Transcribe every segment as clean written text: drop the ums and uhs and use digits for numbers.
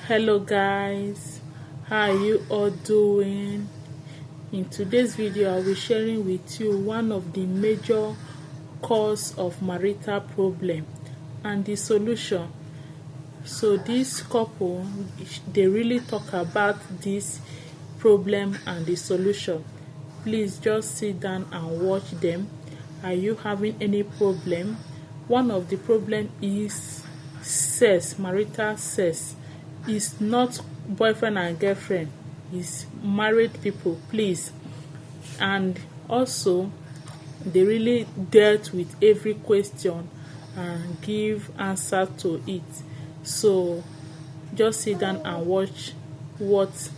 Hello guys, how are you all doing? In today's video I'll be sharing with you one of the major cause of marital problem and the solution. So this couple, they really talk about this problem and the solution. Please just sit down and watch them. Are you having any problem? One of the problem is sex, marital sex. It's not boyfriend and girlfriend, it's married people, please. And also they really dealt with every question and give answer to it. So just sit down and watch what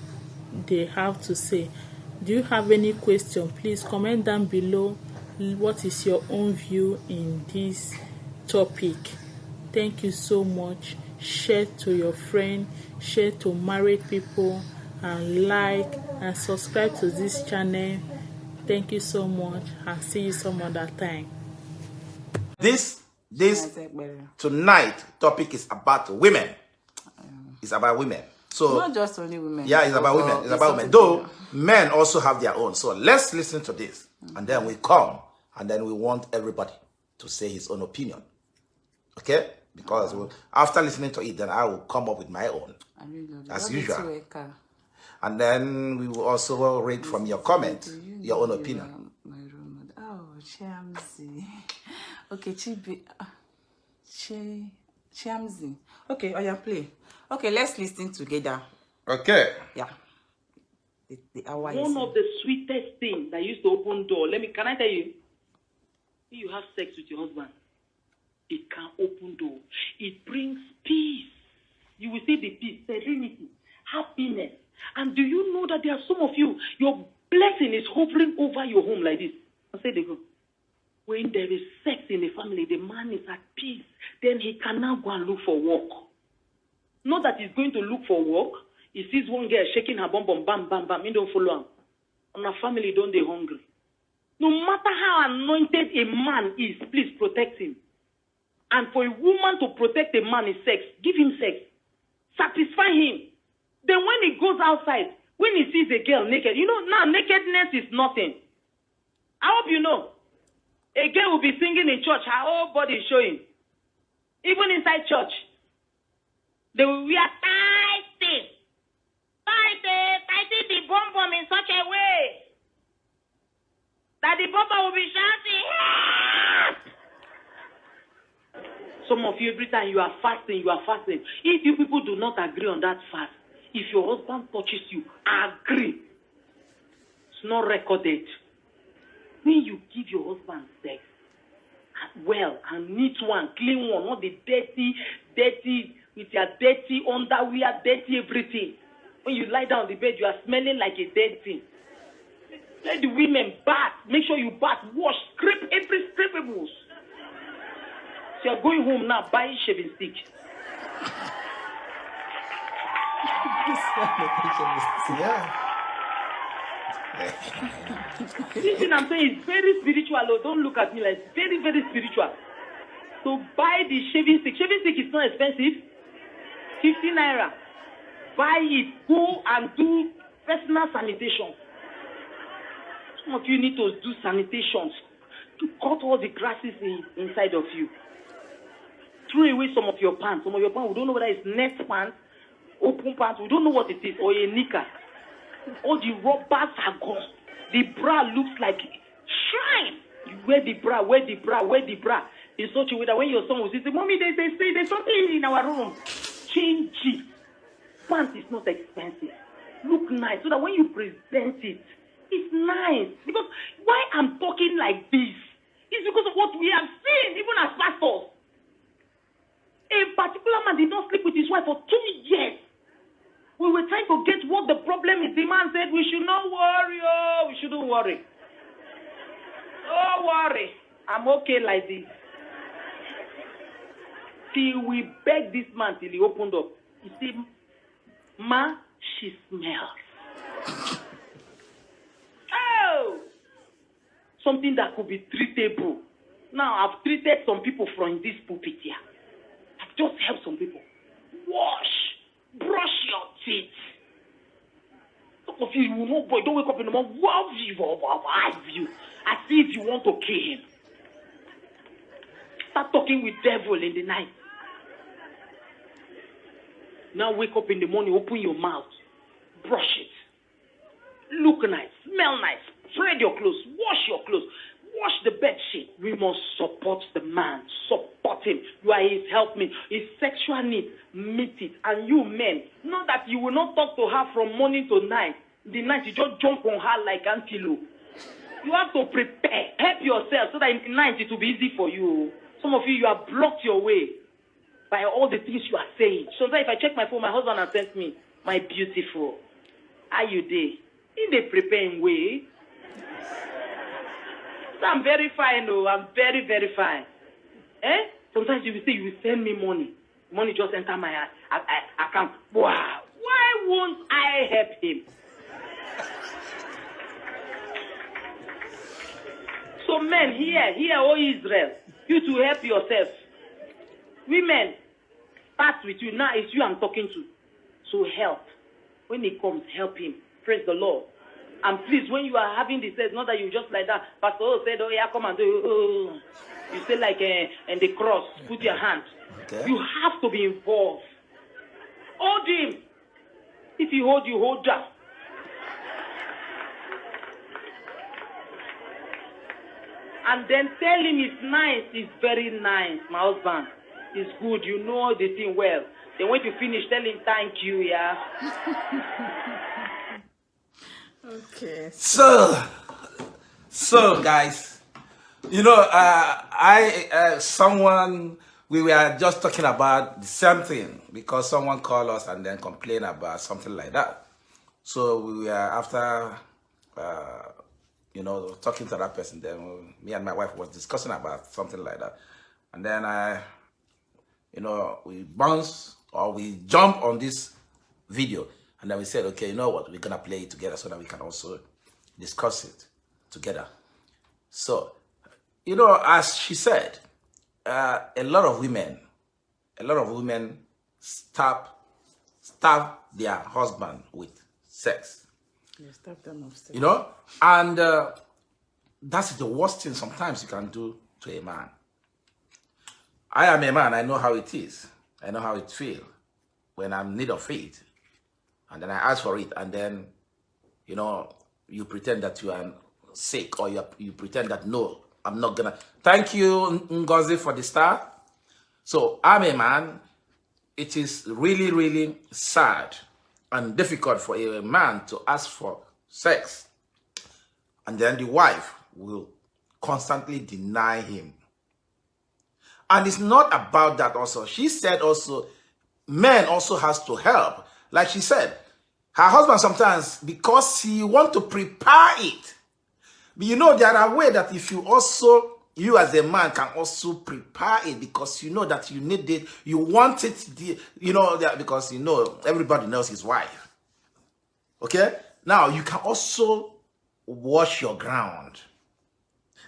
they have to say. Do you have any question? Please comment down below. What is your own view in this topic? Thank you so much. Share to your friend, share to married people, and like and subscribe to this channel. Thank you so much, and see you some other time. This tonight topic is about women. It's about women. So not just only women. Yeah, it's about women. It's about women. Though men also have their own. So let's listen to this, and then we come, and then we want everybody to say his own opinion. Okay? Because after listening to it, then I will come up with my own, as usual. And then we will also read from your comment, your own opinion. Oh, Chiamzi. Okay, Chiamzi. Okay, oh yeah, play. Okay, let's listen together. Okay. Yeah. The hour One of the sweetest things that used to open door. Can I tell you? When you have sex with your husband, it can open door. It brings peace. You will see the peace, serenity, happiness. And do you know that there are some of you, your blessing is hovering over your home like this? I say they go. When there is sex in the family, the man is at peace. Then he can now go and look for work. Not that he's going to look for work. He sees one girl shaking her bum, bam, bam, bam. He don't follow him. And our family don't they hungry. No matter how anointed a man is, please protect him. And for a woman to protect a man is sex. Give him sex. Satisfy him. Then when he goes outside, when he sees a girl naked, you know, now nakedness is nothing. I hope you know. A girl will be singing in church, her whole body is showing. Even inside church. They will wear tighty the bum in such a way that the bum will be shouting. Some of you, every time you are fasting. If you people do not agree on that fast, if your husband touches you, agree. It's not recorded. When you give your husband sex, well, and neat one, clean one, not the dirty, with your dirty underwear, dirty everything. When you lie down on the bed, you are smelling like a dead thing. Let the women bath. Make sure you bath, wash, scrape every scrapables. So you're going home now, buy shaving stick. Yeah. This thing I'm saying is very spiritual. Oh, don't look at me like it's very, very spiritual. So buy the shaving stick. Shaving stick is not expensive. 50 naira. Buy it. Go and do personal sanitation. Some of you need to do sanitations to cut all the grasses inside of you. Throw away some of your pants. Some of your pants, we don't know whether it's net pants, open pants. We don't know what it is, or a knicker. All the rubbers are gone. The bra looks like shrine. You wear the bra. In such a way that when your son will say, Mommy, there's something in our room. Change it. Pants is not expensive. Look nice so that when you present it, it's nice. Because why I'm talking like this is because of what we have seen, even as pastors. A particular man did not sleep with his wife for 2 years. We were trying to get what the problem is. The man said, we should not worry. Oh, we shouldn't worry. Don't worry. I'm okay like this. Till we begged this man till he opened up. He said, Ma, she smells. Oh! Something that could be treatable. Now, I've treated some people from this pulpit here. I've just helped some people. Wash. Brush your teeth. Some of you will know, boy, don't wake up in the morning. Wow, you. As if you want to kill him. Start talking with devil in the night. Now wake up in the morning, open your mouth. Brush it. Look nice. Smell nice. Spread your clothes. Wash your clothes. Wash the bed sheet. We must support the man. Support him. You are his helpmate. His sexual needs, meet it. And you men, know that you will not talk to her from morning to night. The night you just jump on her like antelope. You have to prepare. Help yourself so that in the night it will be easy for you. Some of you have blocked your way by all the things you are saying. Sometimes if I check my phone, my husband has sent me, my beautiful, how you dey? In the preparing way. So I'm very fine, though. I'm very, very fine. Sometimes you will say you will send me money. Money just enter my account. Wow. Why won't I help him? So men, here, O Israel, you to help yourself. Women, start with you. Now it's you I'm talking to. So help. When he comes, help him. Praise the Lord. And please, when you are having the sex, not that you just like that. Pastor said, oh yeah, come and do it. You say like and the cross, put your hand. Okay. You have to be involved. Hold him. If he hold you, hold down. And then tell him it's nice, it's very nice, my husband. It's good, you know the thing well. Then when you finish, tell him thank you, yeah. Okay. So guys, you know, we were just talking about the same thing because someone called us and then complained about something like that. So we were after, you know, talking to that person. Then me and my wife was discussing about something like that, and then you know, we jump on this video. And then we said, okay, you know what? We're going to play it together so that we can also discuss it together. So, you know, as she said, a lot of women stab their husband with sex. You stab them of sex. You know? And that's the worst thing sometimes you can do to a man. I am a man. I know how it is. I know how it feels when I'm in need of it. And then I ask for it, and then, you know, you pretend that you are sick, or you pretend that, no, I'm not gonna. Thank you, Ngozi, for the star. So I'm a man. It is really, really sad and difficult for a man to ask for sex. And then the wife will constantly deny him. And it's not about that also. She said also, men also has to help. Like she said, her husband sometimes, because he want to prepare it. But you know, there are ways that if you as a man can also prepare it, because you know that you need it, you want it, you know, because you know, everybody knows his wife. Okay? Now, you can also wash your ground.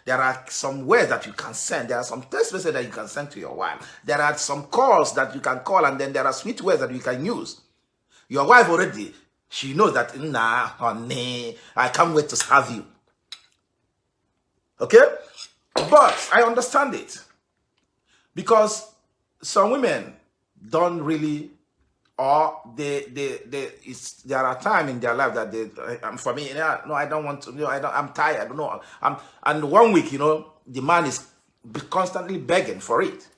There are some ways that you can send. There are some text messages that you can send to your wife. There are some calls that you can call, and then there are sweet words that you can use. Your wife already, she knows that, nah, honey, I can't wait to serve you. Okay? But I understand it. Because some women don't really, or there are times in their life that they, for me, no, I don't want to, no, I'm tired, I don't know. And 1 week, you know, the man is constantly begging for it.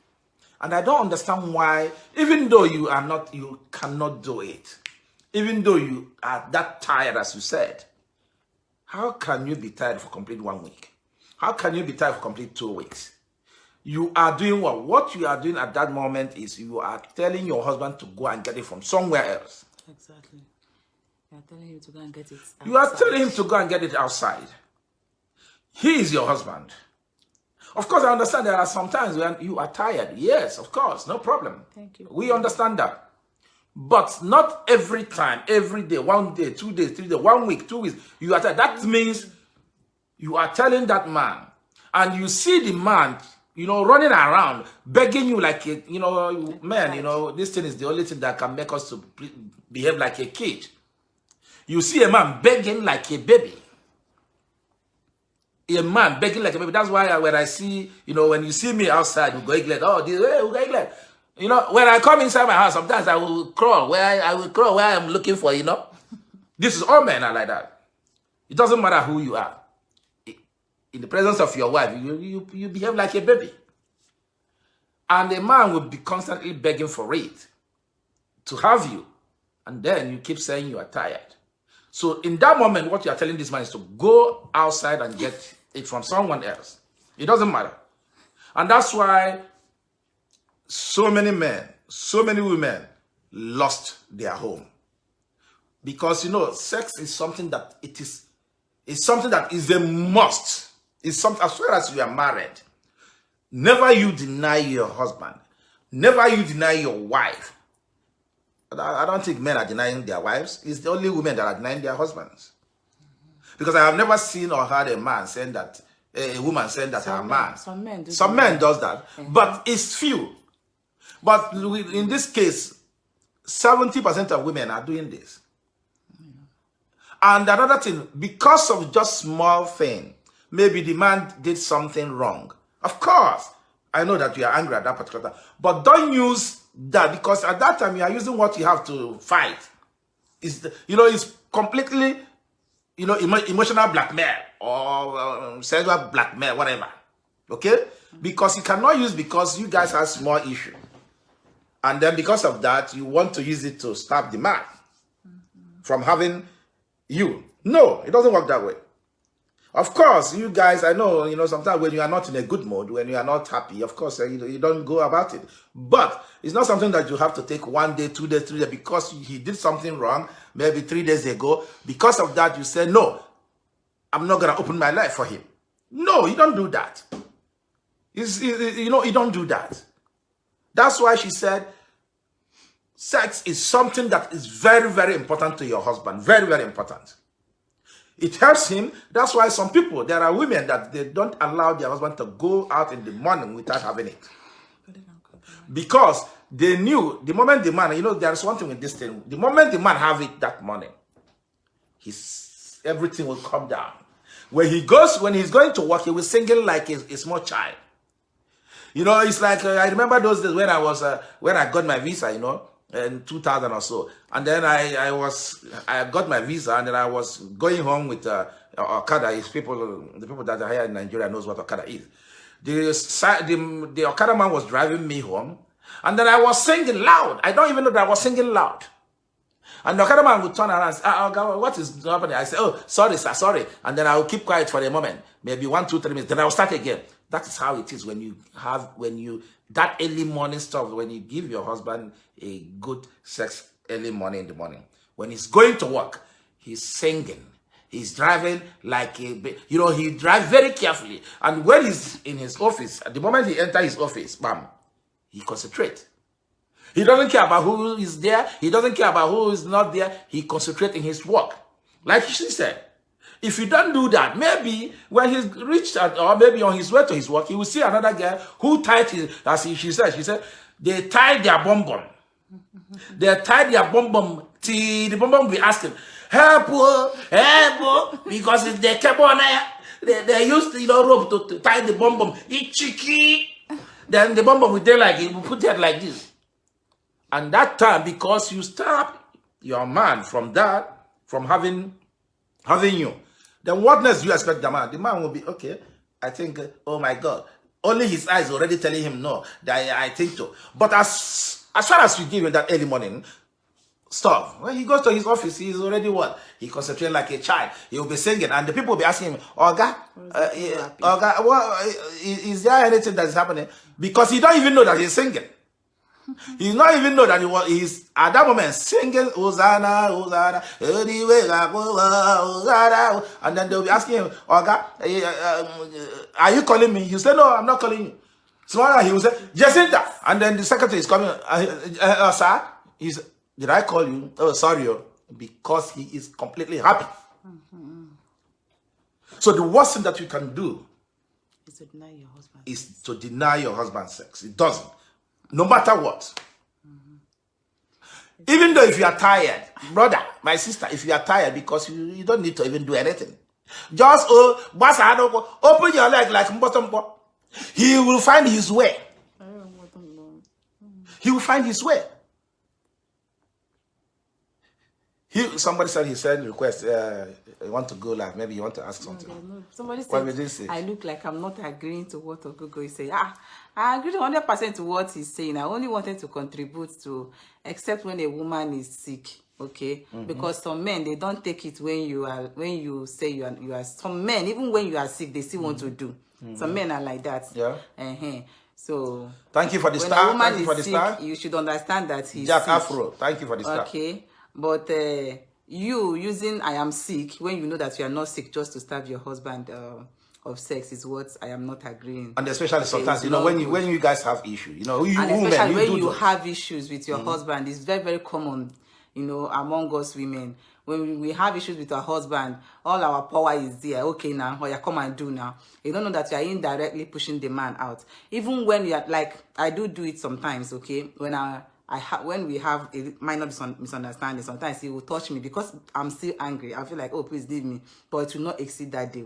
And I don't understand why, even though you cannot do it, even though you are that tired, as you said, how can you be tired for complete 1 week? How can you be tired for complete 2 weeks? You are doing what? What you are doing at that moment is you are telling your husband to go and get it from somewhere else. Exactly. You are telling him to go and get it outside. You are telling him to go and get it outside. He is your husband. Of course, I understand there are some times when you are tired. Yes, of course, no problem. Thank you. We understand that. But not every time, every day, 1 day, 2 days, 3 days, 1 week, 2 weeks, you are tired. That means you are telling that man, and you see the man running around, begging you like a, man, this thing is the only thing that can make us to behave like a kid. You see a man begging like a baby. A man begging like a baby. That's why when I see, when you see me outside, ugoeaglet, ugoeaglet. When I come inside my house, sometimes I will crawl where I'm looking for, This is all men are like that. It doesn't matter who you are. In the presence of your wife, you behave like a baby. And a man will be constantly begging for it to have you. And then you keep saying you are tired. So in that moment, what you are telling this man is to go outside and get it from someone else. It doesn't matter. And that's why so many men, so many women lost their home. Because, sex is something that it's something that is a must. It's something, as far as you are married, never you deny your husband. Never you deny your wife. I don't think men are denying their wives. It's the only women that are denying their husbands. Because I have never seen or heard a man saying that, a woman saying that her man. Some men does that. But it's few. But in this case, 70% of women are doing this. And another thing, because of just small thing, maybe the man did something wrong. Of course, I know that you are angry at that particular time. But don't use that, because at that time you are using what you have to fight. It's completely, emotional blackmail or sexual blackmail, whatever. Okay? Because you cannot use because you guys have small issue. And then because of that, you want to use it to stop the man from having you. No, it doesn't work that way. Of course, you guys, I know, sometimes when you are not in a good mood, when you are not happy, of course, you don't go about it. But it's not something that you have to take 1 day, 2 days, 3 days, because he did something wrong, maybe 3 days ago. Because of that, you say, no, I'm not going to open my life for him. No, you don't do that. You don't do that. That's why she said, sex is something that is very, very important to your husband. Very, very important. It helps him. That's why some people, there are women that they don't allow their husband to go out in the morning without having it. Because they knew the moment the man, there's one thing with this thing. The moment the man have it that morning, everything will come down. When he's going to work, he was singing like a small child. It's like, I remember those days when I got my visa, in 2000 or so. And then I got my visa, and then I was going home with Okada. The people that are here in Nigeria knows what Okada is. The Okada man was driving me home, and then I was singing loud. I don't even know that I was singing loud. And the Okada man would turn around and say, what is happening? I say, oh, sorry, sir, sorry. And then I will keep quiet for a moment, maybe 1, 2, 3 minutes. Then I will start again. That is how it is that early morning stuff, when you give your husband a good sex early morning in the morning. When he's going to work, he's singing. He's driving like he drives very carefully. And when he's in his office, at the moment he enters his office, bam, he concentrates. He doesn't care about who is there. He doesn't care about who is not there. He concentrates in his work. Like she said, if you don't do that, maybe when he's reached out, or maybe on his way to his work, he will see another girl who tied his, she said, they tied their bum. They tied their bum till the bum will be asking, help, because if they kept on they used rope to tie the bum. Itchy. Then the bum will do like it, will put it like this. And that time, because you stop your man from having you, then what next do you expect the man? The man will be, okay, I think, oh my God. Only his eyes already telling him no, that I think so. But as far as you give him that early morning stuff, when he goes to his office, he's already what? He concentrates like a child. He will be singing, and the people will be asking him, Oga, is there anything that is happening? Because he don't even know that he's singing. He not even know that he's at that moment singing Hosanna, Hosanna, and then they'll be asking him, Oga, are you calling me? You say, no, I'm not calling you. So he will say, Jacinta, and then the secretary is coming, sir, did I call you? Oh, sorry, because he is completely happy. So the worst thing that you can do It's to deny your husband. Is to deny your husband sex. It doesn't. No matter what. Even though if you are tired, brother, my sister, if you are tired, because you don't need to even do anything. Just open your leg like bottom. He will find his way. He will find his way. Somebody said he said request. You want to go live? Maybe you want to ask something. No. Somebody said, what did he say? I look like I'm not agreeing to what Ogogo is saying. I agree 100% to what he's saying. I only wanted to contribute to, except when a woman is sick, okay? Because some men, they don't take it when you say you are. Some men, even when you are sick, they still want to do. Some men are like that. Yeah. So thank you for the when star. a woman Thank you for the is star. sick, you should understand that he's Jack sick. Afro. Thank you for the star. Okay, but you using I am sick when you know that you are not sick just to starve your husband of sex is what I am not agreeing. And especially sometimes, you know, when you guys have issues, you know, you and women, especially when you those. have issues with your husband, it's very, very common, you know, among us women. When we have issues with our husband, all our power is there. Okay, now, or you come and do now. You don't know that you are indirectly pushing the man out. Even when you are like, I do it sometimes. Okay, when we have a minor misunderstanding, sometimes he will touch me because I'm still angry. I feel like, oh, please leave me, but it will not exceed that day.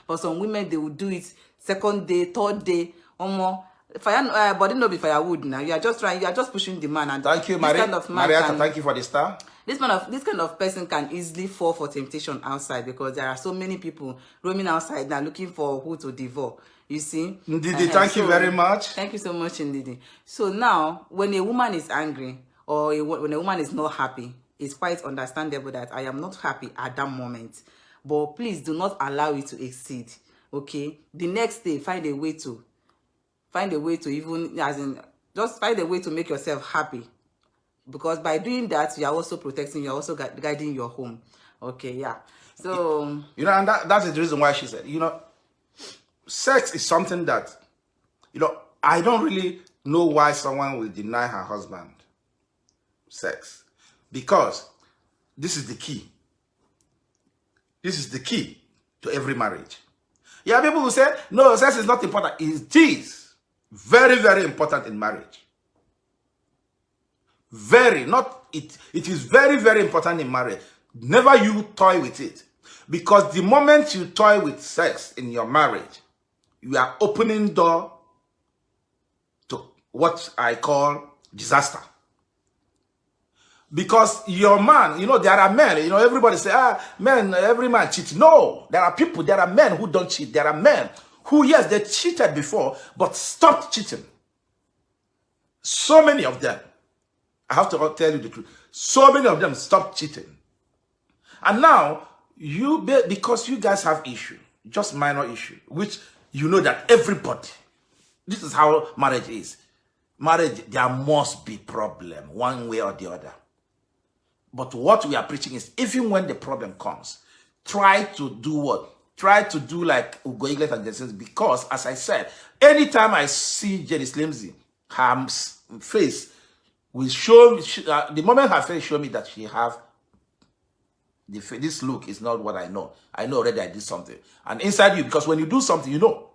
But some women, they will do it second day, third day, or more. Fire, body no be firewood now. You are just pushing the man. And thank you, Marital. Thank you for the star. This kind of person can easily fall for temptation outside because there are so many people roaming outside now looking for who to devour. You see? Ndidi, thank you very much. Thank you so much, Ndidi. So now, when a woman is angry or when a woman is not happy, it's quite understandable that I am not happy at that moment. But please do not allow it to exceed. Okay? The next day, find a way to even, as in, just find a way to make yourself happy. Because by doing that, you are also protecting, you are also guiding your home. Okay, yeah. So, you know, and that's the reason why she said, you know, sex is something that, you know, I don't really know why someone will deny her husband sex. Because this is the key. This is the key to every marriage. Yeah, people who say, no, sex is not important. It is very, very important in marriage. It is very, very important in marriage. Never you toy with it. Because the moment you toy with sex in your marriage, you are opening door to what I call disaster. Because your man, you know, there are men, you know, everybody say, men, every man cheats. No, there are men who don't cheat. There are men who, yes, they cheated before, but stopped cheating. So many of them. I have to tell you the truth. So many of them stopped cheating. And now, because you guys have issue, just minor issue, which you know that everybody, this is how marriage is. Marriage, there must be problem, one way or the other. But what we are preaching is, even when the problem comes, try to do what? Try to do like ugoeaglet and Jensen, because, as I said, anytime I see Jenny Slimsy, her face will show me, the moment her face show me that she have this look is not what I know. I know already I did something. And inside you, because when you do something, you know,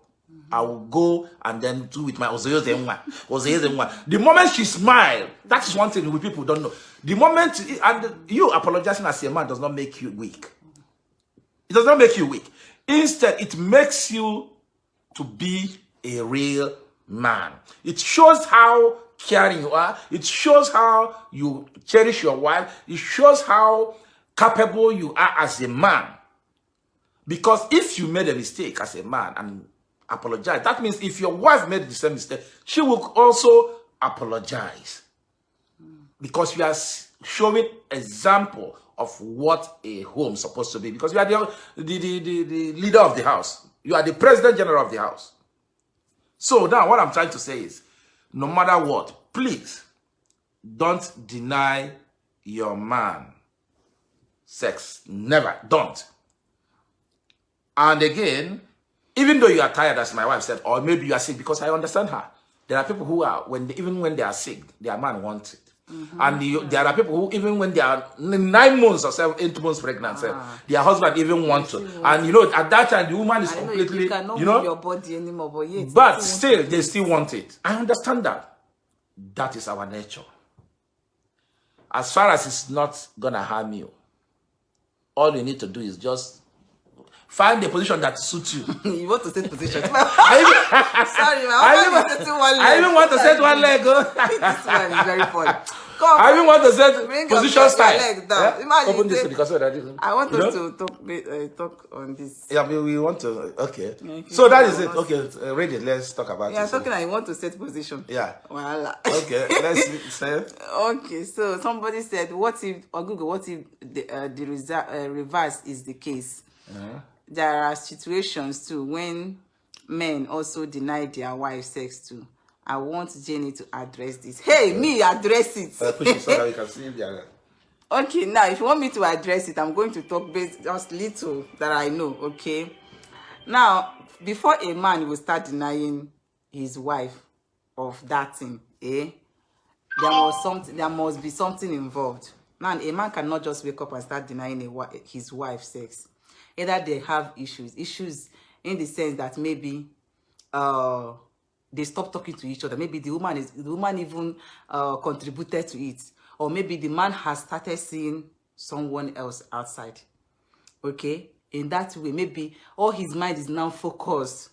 I will go and then do with my the moment she smiled, that is one thing we people don't know. The moment, and you apologizing as a man does not make you weak. It does not make you weak. Instead, it makes you to be a real man. It shows how caring you are. It shows how you cherish your wife. It shows how capable you are as a man. Because if you made a mistake as a man and apologize, that means if your wife made the same mistake, she will also apologize. Because you are showing example of what a home is supposed to be. Because you are the leader of the house. You are the president general of the house. So now what I'm trying to say is, no matter what, please don't deny your man sex. Never. Don't. And again, even though you are tired, as my wife said, or maybe you are sick, because I understand her. There are people who are, even when they are sick, their man wants it. And there are people who, even when they are 9 months or 8 months pregnant, their husband even wants to. And at that time, the woman is completely, you cannot move your body anymore, but still, they still want it. I understand that. That is our nature. As far as it's not gonna harm you, all you need to do is just find the position that suits you. You want to set position? Sorry, I even want to set one leg. This one is very funny. I even want to set position style. Leg down. Imagine open this because I want us to talk on this. Yeah, we want to. Okay. So that is it. Okay, read it. Let's talk about it. Yeah, talking. I want to set position. Yeah. Voila. Okay. Let's say. Okay. So somebody said, "What if or Google? What if the reverse is the case?" There are situations too when men also deny their wife sex too. I want Jenny to address this. Hey, me address it. Push it so that we can see the Okay, now if you want me to address it, I'm going to talk based just little that I know. Okay. Now, before a man will start denying his wife of that thing, there must be something involved. Now, a man cannot just wake up and start denying his wife sex. Either they have issues in the sense that maybe they stop talking to each other. Maybe the woman even contributed to it, or maybe the man has started seeing someone else outside. Okay, in that way, maybe all his mind is now focused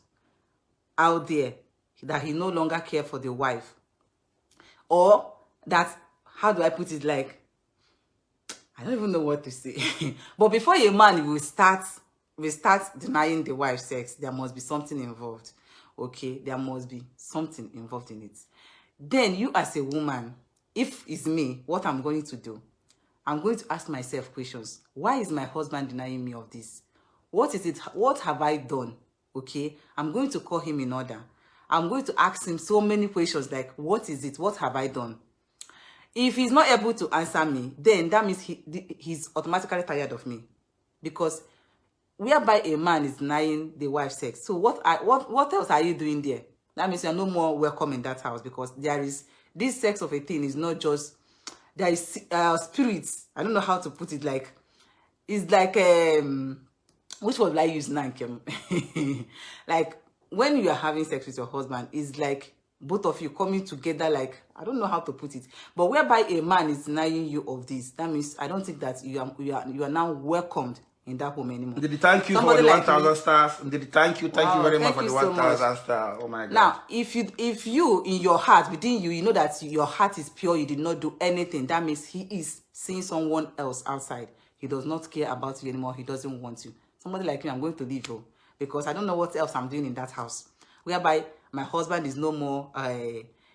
out there, that he no longer cares for the wife, or that, how do I put it, like, I don't even know what to say. But before a man will start denying the wife sex, there must be something involved. Okay, there must be something involved in it. Then you as a woman, if it's me, what I'm going to do, I'm going to ask myself questions. Why is my husband denying me of this? What is it? What have I done? Okay, I'm going to call him in order. I'm going to ask him so many questions like, what is it? What have I done? If he's not able to answer me, then that means he's automatically tired of me. Because whereby a man is denying the wife's sex, so what else are you doing there? That means you're no more welcome in that house, because there is this sex of a thing is not just, there is spirits. I don't know how to put it. Like, it's like which word will I use now? Like when you are having sex with your husband, it's like both of you coming together. Like, I don't know how to put it, but whereby a man is denying you of this, that means I don't think that you are now welcomed in that home anymore. Did thank you for the 1,000 stars. Did thank you very much for the 1,000 stars. Oh my God. Now, if you in your heart, within you, you know that your heart is pure, you did not do anything, that means he is seeing someone else outside. He does not care about you anymore. He doesn't want you. Somebody like me, I'm going to leave you, because I don't know what else I'm doing in that house. Whereby my husband is no more,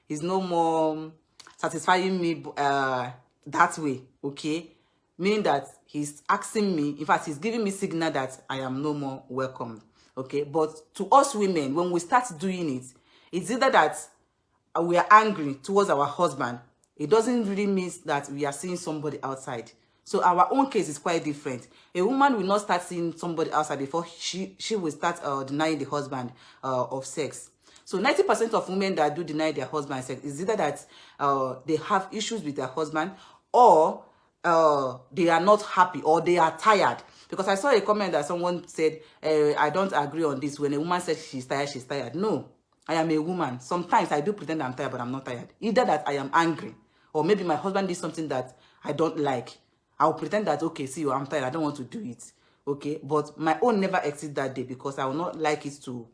he's no more satisfying me that way. Okay, meaning that he's asking me, in fact, he's giving me signal that I am no more welcomed. Okay, but to us women, when we start doing it, it's either that we are angry towards our husband. It doesn't really mean that we are seeing somebody outside. So our own case is quite different. A woman will not start seeing somebody outside before she will start denying the husband of sex. So 90% of women that do deny their husband sex is either that they have issues with their husband, or they are not happy, or they are tired. Because I saw a comment that someone said, I don't agree on this. When a woman says she's tired, she's tired. No, I am a woman. Sometimes I do pretend I'm tired, but I'm not tired. Either that I am angry, or maybe my husband did something that I don't like. I'll pretend that, okay, see you, I'm tired, I don't want to do it. Okay, but my own never exceeds that day, because I will not like it to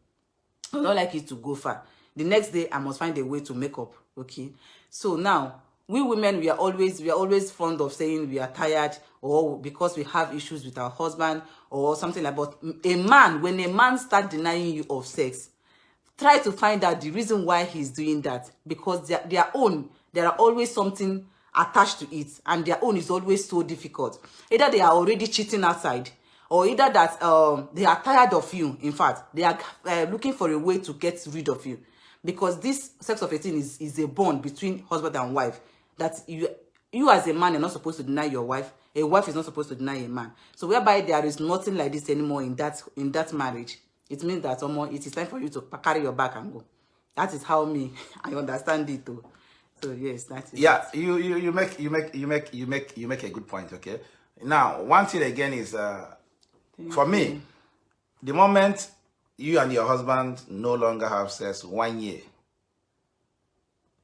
go far. The next day I must find a way to make up. Okay, so now we women, we are always fond of saying we are tired, or because we have issues with our husband or something like that. But a man, when a man starts denying you of sex, try to find out the reason why he's doing that, because there are always something attached to it, and their own is always so difficult. Either they are already cheating outside, or either that they are tired of you. In fact, they are looking for a way to get rid of you, because this sex of a thing is a bond between husband and wife, that you as a man are not supposed to deny your wife. A wife is not supposed to deny a man. So whereby there is nothing like this anymore in that marriage, it means that it is time for you to carry your bag and go. That is how I understand it too. So yes, that is Yeah, it. you make a good point. Okay. Now, one thing again is for me, the moment you and your husband no longer have sex 1 year,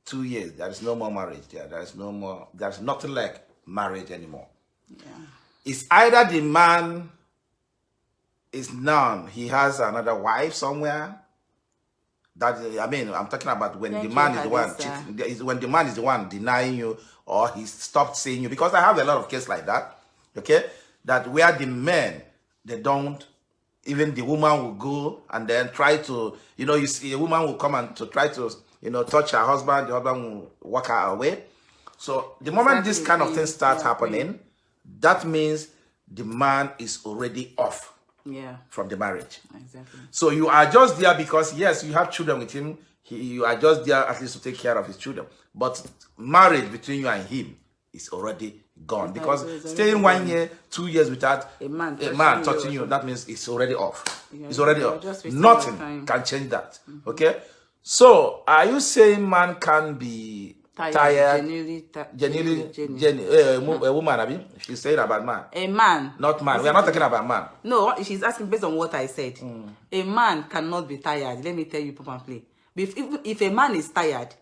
2 years, there is no more marriage there. There's nothing like marriage anymore. Yeah. It's either the man is known, he has another wife somewhere. That, I mean, I'm talking about when the man is the one cheating, when the man is the one denying you, or he stopped seeing you. Because I have a lot of cases like that, okay? That where the men, they don't, even the woman will go and then try to, you know, you see a woman will come and to try to, you know, touch her husband, the husband will walk her away. So the moment this kind of thing starts happening, that means the man is already off from the marriage. Exactly. So you are just there because, yes, you have children with him. You are just there at least to take care of his children. But marriage between you and him is already gone. Because staying 1 year, 2 years without a man touching you, that means it's already off. It's already off. Nothing can change that. Okay? So are you saying man can be tired? A woman, I mean, she's saying about man. A man. Not man. We are not talking about man. No, she's asking based on what I said. A man cannot be tired. Let me tell you, Papa Play. If a man is tired,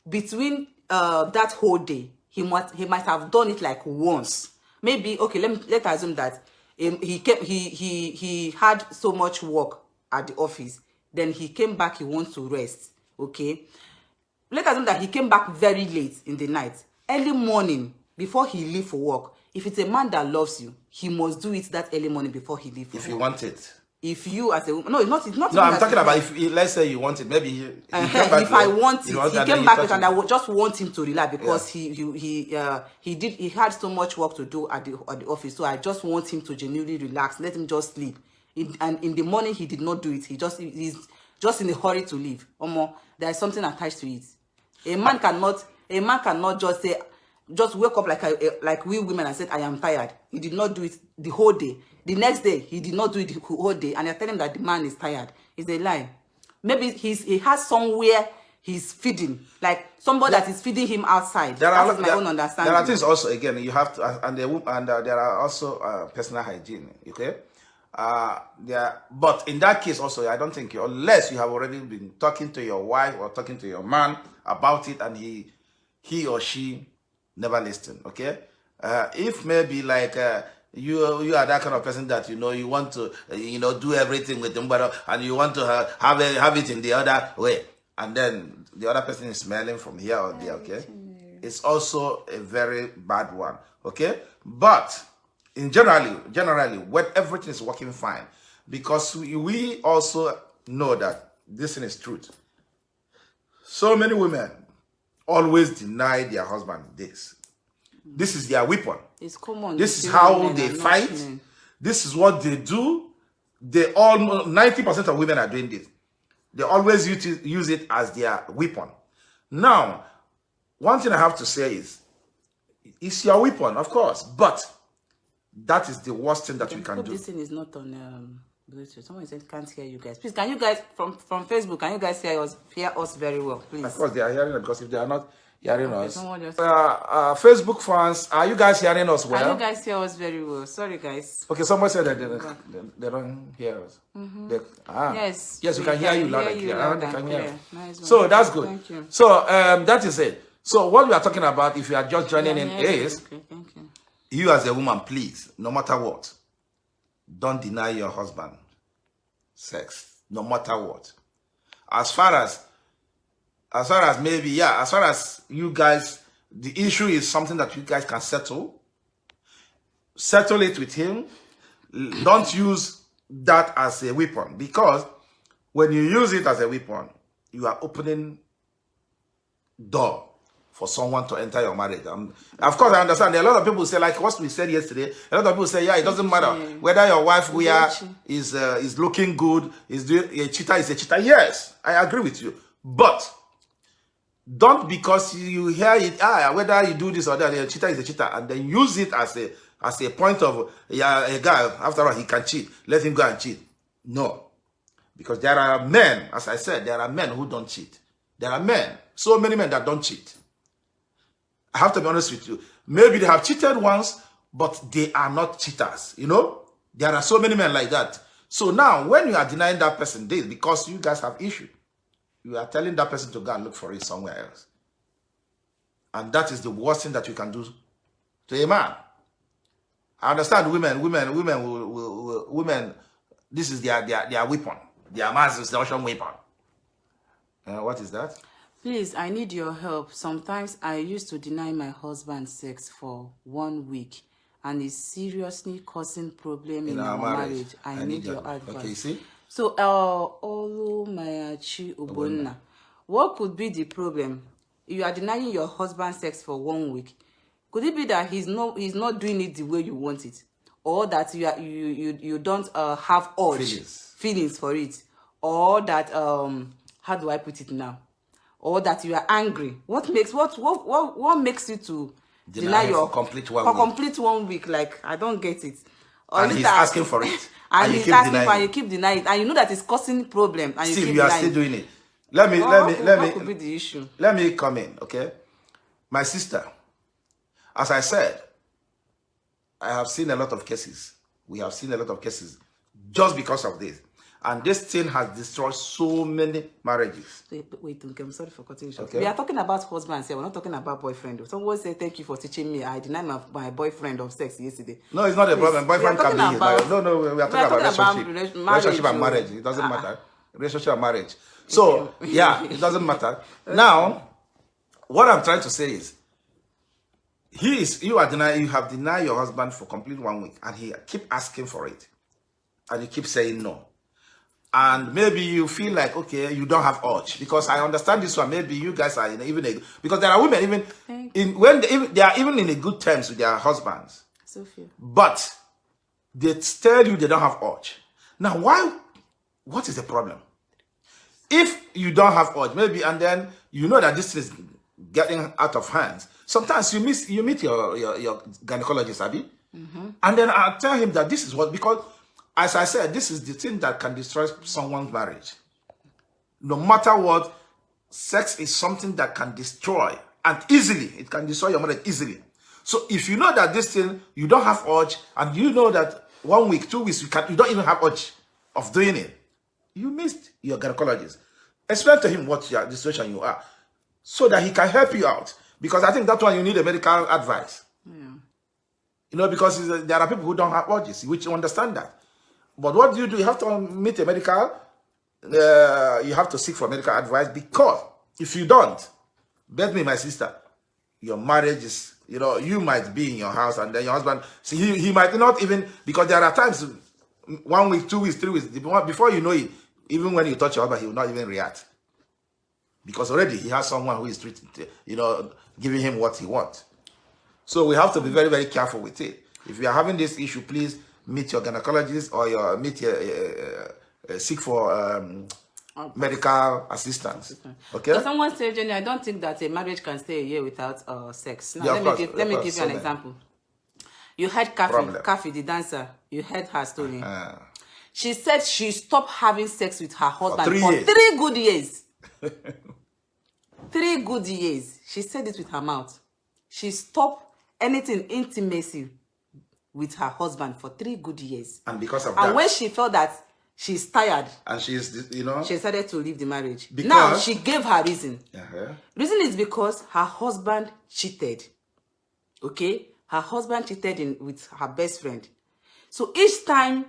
between that whole day, he might have done it like once. Maybe, okay, let's assume that he had so much work at the office. Then he came back, he wants to rest. Okay? Let's assume that he came back very late in the night. Early morning, before he leave for work, if it's a man that loves you, he must do it that early morning before he leave for work. If you want it. If you as a woman, no, it's not. No, I'm talking about if, let's say you want it, maybe he came back if I want it, he came back and I would just want him to relax because he had so much work to do at the office. So I just want him to genuinely relax, let him just sleep. And in the morning he did not do it. He's just in a hurry to leave. There is something attached to it. A man cannot just say, just wake up like we women and said, I am tired. He did not do it the whole day. The next day, he did not do it the whole day. And you're telling him that the man is tired. It's a lie. Maybe he has somewhere he's feeding. Like somebody that is feeding him outside. That's my own understanding. There are things also, again, you have to, and there are also personal hygiene, okay? But in that case also, I don't think, unless you have already been talking to your wife or talking to your man about it and he or she never listen, okay? If maybe like you are that kind of person that you want to do everything with them, and you want to have it in the other way, and then the other person is smelling from here or there, okay? It's also a very bad one, okay? But in generally, when everything is working fine, because we also know that this thing is truth. So many women always deny their husband this. This is their weapon. It's common. This is how they fight. This is what they do. They all 90% of women are doing this. They always use it as their weapon. Now, one thing I have to say is, it's your weapon, of course, but that is the worst thing that we can do. This thing is not on Bluetooth. Someone said can't hear you guys. Please, can you guys from Facebook? Can you guys hear us very well, please? Of course, they are hearing us, because if they are not hearing us, Facebook fans, are you guys hearing us well? Can you guys hear us very well? Sorry, guys. Okay, someone said that they don't hear us. Yes, we can hear you loud and clear. Nice. So that's good. Thank you. So that is it. So what we are talking about, if you are just joining in, is thank you. You as a woman, please, no matter what, don't deny your husband sex, no matter what. As far as you guys, the issue is something that you guys can settle it with him. Don't use that as a weapon, because when you use it as a weapon, you are opening door for someone to enter your marriage. Of course, I understand. There are a lot of people say, like what we said yesterday, a lot of people say, yeah, it doesn't matter whether your wife is looking good, is doing a cheater is a cheater. Yes, I agree with you. But don't, because you hear it, whether you do this or that, a cheater is a cheater, and then use it as a point of, a guy, after all, he can cheat. Let him go and cheat. No. Because there are men, as I said, there are men who don't cheat. There are men, so many men that don't cheat. I have to be honest with you. Maybe they have cheated once, but they are not cheaters. You know, there are so many men like that. So now, when you are denying that person this because you guys have issue, you are telling that person to go and look for it somewhere else. And that is the worst thing that you can do to a man. I understand women, this is their weapon. Their mass destruction weapon. What is that? Please, I need your help. Sometimes I used to deny my husband sex for 1 week, and it's seriously causing problem in our marriage. I need your advice. Okay, see? So, Olumayachi Ubonna, what could be the problem? You are denying your husband sex for 1 week. Could it be that he's not doing it the way you want it, or that you don't have feelings for it, or that how do I put it now, or that you are angry? What makes you to deny your complete 1 week? Like, I don't get it. Or and he's asking for it, and he's asking for it, and you keep denying it, and you know that it's causing problem, and still, you are still doing it. Let me could be the issue? Let me come in, okay? My sister, as I said, I have seen a lot of cases. We have seen a lot of cases just because of this. And this thing has destroyed so many marriages. Wait, I'm sorry for cutting you short. Okay. We are talking about husbands here. We're not talking about boyfriend. Someone said, thank you for teaching me. I denied my boyfriend of sex yesterday. No, it's not a problem. Boyfriend can be his marriage. No, we are talking about relationship and marriage. It doesn't matter. Relationship and marriage. So, yeah, it doesn't matter. Now, what I'm trying to say is, you have denied your husband for complete 1 week, and he keep asking for it, and you keep saying no. And maybe you feel like, okay, you don't have urge, because I understand this one. Maybe you guys are because there are women when they are even in a good terms with their husbands, Sophia, but they tell you they don't have urge. Now, why? What is the problem? If you don't have urge, maybe, and then you know that this is getting out of hands. Sometimes you meet your gynecologist, Abby, and then I tell him that this is what, because as I said, this is the thing that can destroy someone's marriage. No matter what, sex is something that can destroy, and easily. It can destroy your marriage easily. So if you know that this thing, you don't have urge, and you know that 1 week, 2 weeks, you don't even have urge of doing it, you missed your gynecologist. Explain to him what the situation you are, so that he can help you out. Because I think that's why you need a medical advice. yeah. You know, because there are people who don't have urges, which you understand that. But what do? You have to meet a medical, you have to seek for medical advice, because if you don't, bet me, my sister, your marriage is, you might be in your house, and then your husband, see, he might not even, because there are times, 1 week, 2 weeks, 3 weeks, before you know it, even when you touch your husband, he will not even react. Because already he has someone who is treating, giving him what he wants. So we have to be very, very careful with it. If you are having this issue, please meet your gynecologist, or seek for medical assistance. Okay. So someone said, Jenny, I don't think that a marriage can stay a year without sex. Now, Yeah, let me give you an example. You heard Kathy, the dancer. You heard her story. She said she stopped having sex with her husband for 3 good years. 3 good years. She said it with her mouth. She stopped anything intimacy with her husband for 3 good years. And because of that. And when she felt that she's tired, and she decided to leave the marriage. Because, now she gave her reason. Uh-huh. Reason is because her husband cheated. Okay? Her husband cheated with her best friend. So each time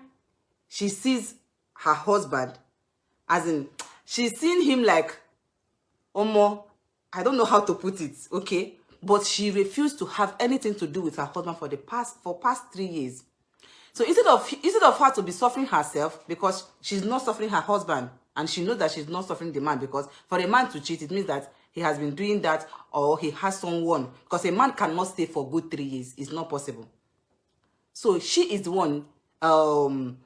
she sees her husband, as in, she's seen him like, Omo, I don't know how to put it, okay? But she refused to have anything to do with her husband for past 3 years. So instead of her to be suffering herself, because she's not suffering her husband, and she knows that she's not suffering the man, because for a man to cheat, it means that he has been doing that, or he has someone. Because a man cannot stay for good 3 years. It's not possible. So she is the one, how do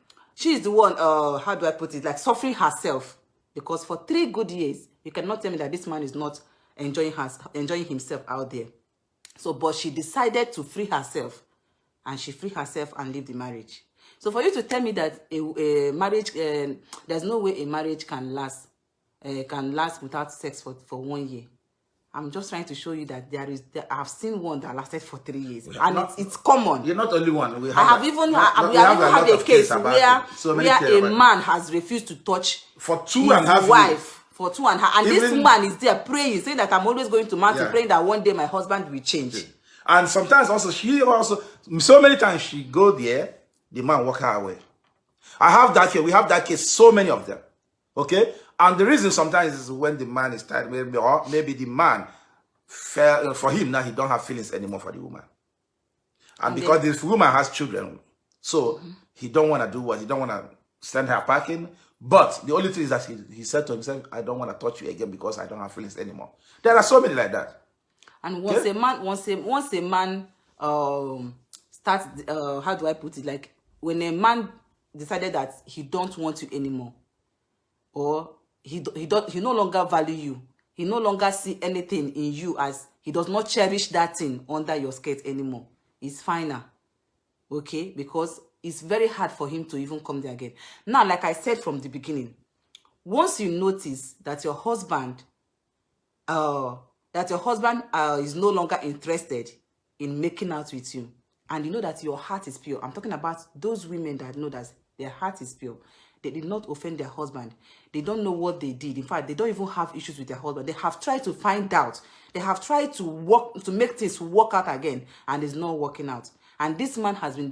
I put it, like suffering herself. Because for 3 good years, you cannot tell me that this man is not enjoying himself out there. So, but she decided to free herself, and she freed herself and leave the marriage. So for you to tell me that a marriage, there's no way a marriage can last without sex for 1 year, I'm just trying to show you that I've seen one that lasted for 3 years, have and not- it's common. You're not only one. We have I have even had a case where a man has refused to touch for his 2.5 years. wife for 2.5, and this Even- woman is there praying, saying that I'm always going to mountain, Yeah. praying that one day my husband will change. And sometimes also, so many times she go there, the man walk her away. I have that here. We have that case, so many of them. Okay? And the reason sometimes is when the man is tired, maybe the man fell, for him now, he don't have feelings anymore for the woman. And because this woman has children, so he don't want to do what? He don't want to send her packing. But the only thing is that he said to himself, I don't want to touch you again because I don't have feelings anymore. There are so many like that. And once a man starts, how do I put it? Like when a man decided that he don't want you anymore, or he no longer value you, he no longer see anything in you, as he does not cherish that thing under your skirt anymore, it's final. Okay, because it's very hard for him to even come there again. Now, like I said from the beginning, once you notice that your husband is no longer interested in making out with you, and you know that your heart is pure. I'm talking about those women that know that their heart is pure. They did not offend their husband. They don't know what they did. In fact, they don't even have issues with their husband. They have tried to find out. They have tried to make things work out again, and it's not working out. And this man has been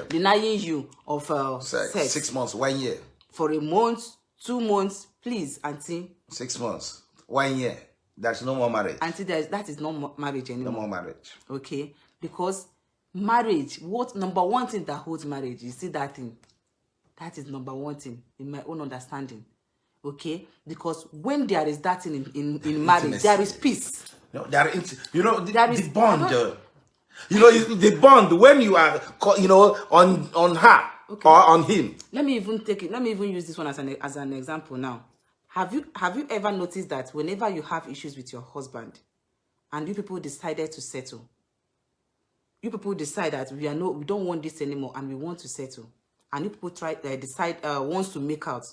denying you of sex 6 months, 1 year. for a month, 2 months. Please, auntie. 6 months, 1 year. There's no more marriage. Auntie, that is not marriage anymore. No more marriage. Okay? Because marriage, number one thing that holds marriage, you see that thing? That is number one thing, in my own understanding. Okay? Because when there is that thing in marriage, Intimacy. there is peace. No, there are, There is the bond. The bond when you are, on her or on him. Let me even use this one as an example now. Have you ever noticed that whenever you have issues with your husband and you people decided to settle, you people decide that we don't want this anymore and we want to settle, and you people decide wants to make out,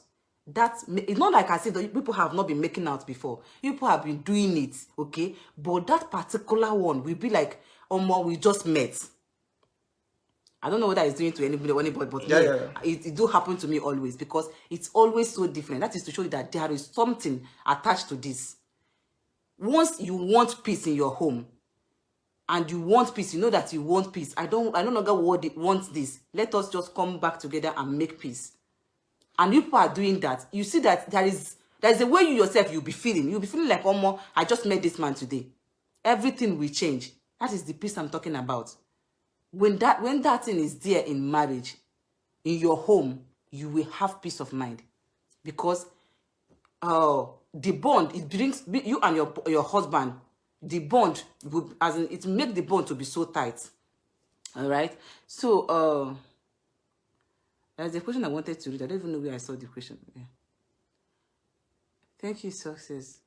it's not like I said that people have not been making out before. People have been doing it, okay? But that particular one will be like, we just met. I don't know whether it's doing to anybody, but it do happen to me always, because it's always so different. That is to show you that there is something attached to this. Once you want peace in your home, and you want peace, you know that you want peace. I no longer want this. Let us just come back together and make peace. And you people are doing that. You see that there's a way you yourself you'll be feeling. You'll be feeling like, I just met this man today. Everything will change. That is the peace I'm talking about. When that thing is there in marriage, in your home, you will have peace of mind, because the bond it brings you and your husband. The bond will, it make the bond to be so tight. All right. So there's a question I wanted to read. I don't even know where I saw the question. Yeah. Thank you, success.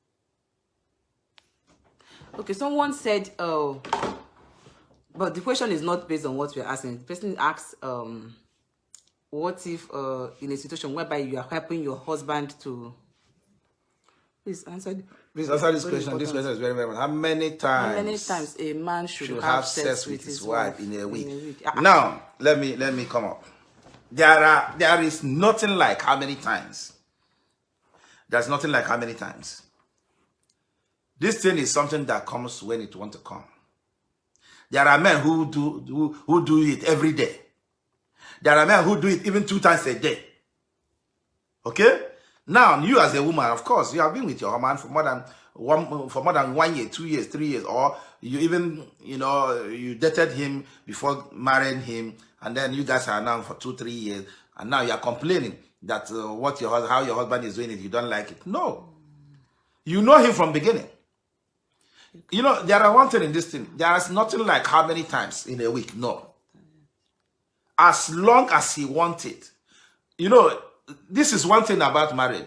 Okay, someone said, but the question is not based on what we're asking. The person asks, what if in a situation whereby you are helping your husband to... Please answer this question. This question is very, very important. How many times a man should have sex with his wife in a week? Now, let me come up. There is nothing like how many times. There's nothing like how many times. This thing is something that comes when it wants to come. There are men who do it every day. There are men who do it even 2 times a day. Okay? Now, you as a woman, of course, you have been with your man for more than 1 year, 2 years, 3 years, or you even, you dated him before marrying him, and then you guys are now for 2, 3 years, and now you are complaining that how your husband is doing it, you don't like it. No. You know him from beginning. There are one thing in this thing. There is nothing like how many times in a week. No. As long as he wants it. This is one thing about marriage.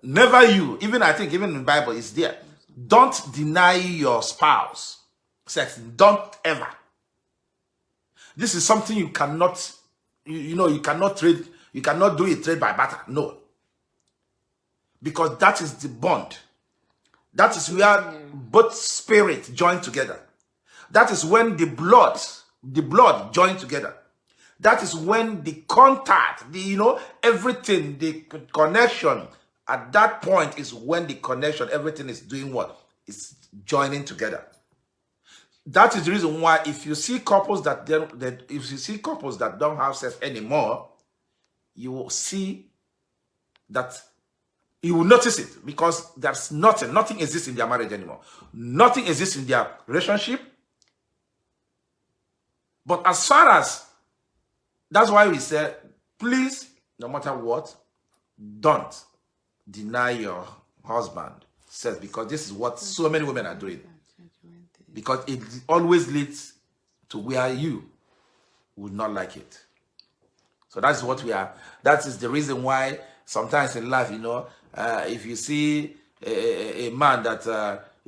Never I think even in the Bible it's there. Don't deny your spouse sex. Don't ever. This is something you cannot, you cannot trade. You cannot do it trade by barter. No. Because that is the bond. That is where both spirits join together. That is when the blood join together. That is when the contact, everything, the connection, at that point is when the connection, everything is doing what? It's joining together. That is the reason why if you see couples that don't have sex anymore, you will see that you will notice it, because there's nothing exists in their marriage anymore. Nothing exists in their relationship. But as far as, that's why we say, please, no matter what, don't deny your husband sex, because this is what so many women are doing. Because it always leads to where you would not like it. So that's what we are. That is the reason why sometimes in life, if you see a man that,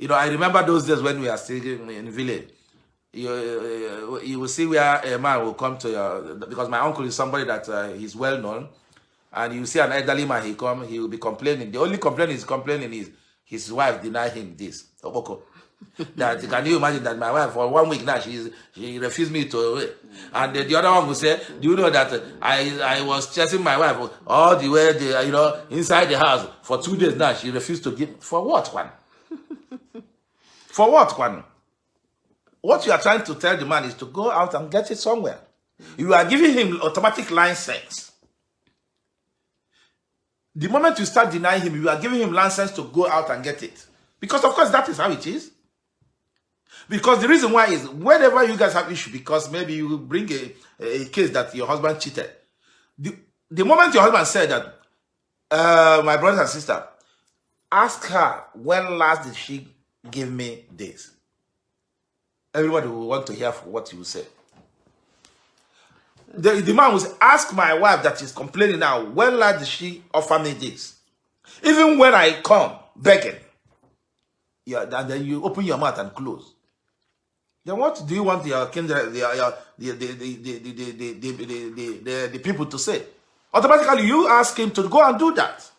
I remember those days when we are still in the village. You will see where a man will come to your, because my uncle is somebody that he's well known, and you see an elderly man, he will be complaining. The only complaint he's complaining is his wife denied him this. That, can you imagine that my wife for 1 week now she refused me to, and the other one will say, do you know that I was chasing my wife all the way inside the house for 2 days now, she refused to give. For what one? For what one? What you are trying to tell the man is to go out and get it somewhere. You are giving him automatic license. The moment you start denying him, you are giving him license to go out and get it. Because of course that is how it is. Because the reason why is, whenever you guys have issue, because maybe you bring a case that your husband cheated. The moment your husband said that, my brothers and sisters, ask her, when last did she give me this? Everybody will want to hear what you say. The man will say, ask my wife that is complaining now, when last did she offer me this? Even when I come begging, and then you open your mouth and close. Then what do you want your kindred, the people to say? Automatically, you ask him to go and do that.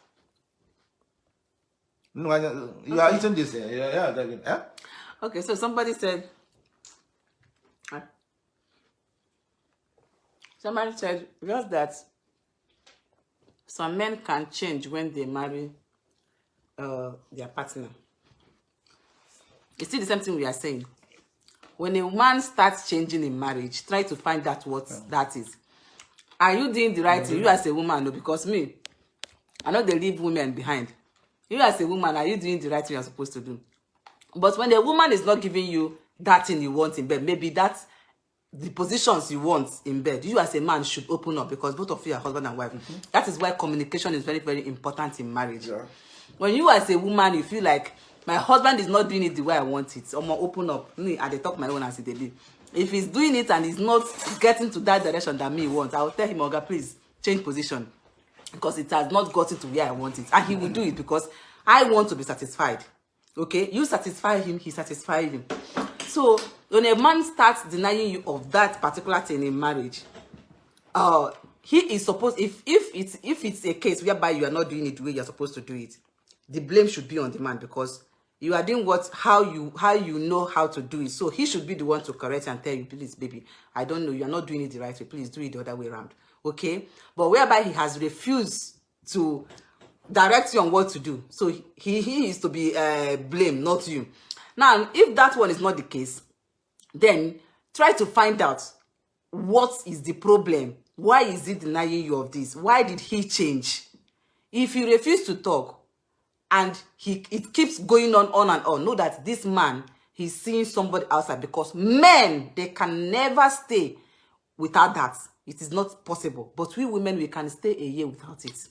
No, you are eating this. Yeah. Okay, so somebody said, just that some men can change when they marry their partner. It's still the same thing we are saying. When a man starts changing in marriage, try to find out what that is. Are you doing the right thing? You as a woman, no, because me, I know they leave women behind. You as a woman, are you doing the right thing you're supposed to do? But when a woman is not giving you that thing you want in bed, maybe that's the positions you want in bed, you as a man should open up, because both of you are husband and wife. That is why communication is very, very important in marriage. Yeah. When you as a woman, you feel like, my husband is not doing it the way I want it, I'm gonna open up. Me, at the top my own as it did. If he's doing it and he's not getting to that direction that me want, I will tell him, Oga, please change position, because it has not gotten to where I want it. And he will do it because I want to be satisfied. Okay, you satisfy him, he satisfies him. So when a man starts denying you of that particular thing in marriage, he is supposed, if it's a case whereby you are not doing it the way you're supposed to do it, the blame should be on the man, because you are doing how you know how to do it. So he should be the one to correct and tell you, please, baby, I don't know, you're not doing it the right way, please do it the other way around. Okay, but whereby he has refused to direct you on what to do, so he is to be blamed, not you. Now, if that one is not the case, then try to find out what is the problem. Why is he denying you of this? Why did he change? If you refuse to talk and it keeps going on and on, know that this man, he's seeing somebody outside, because men, they can never stay without that. It is not possible. But we women, we can stay a year without it.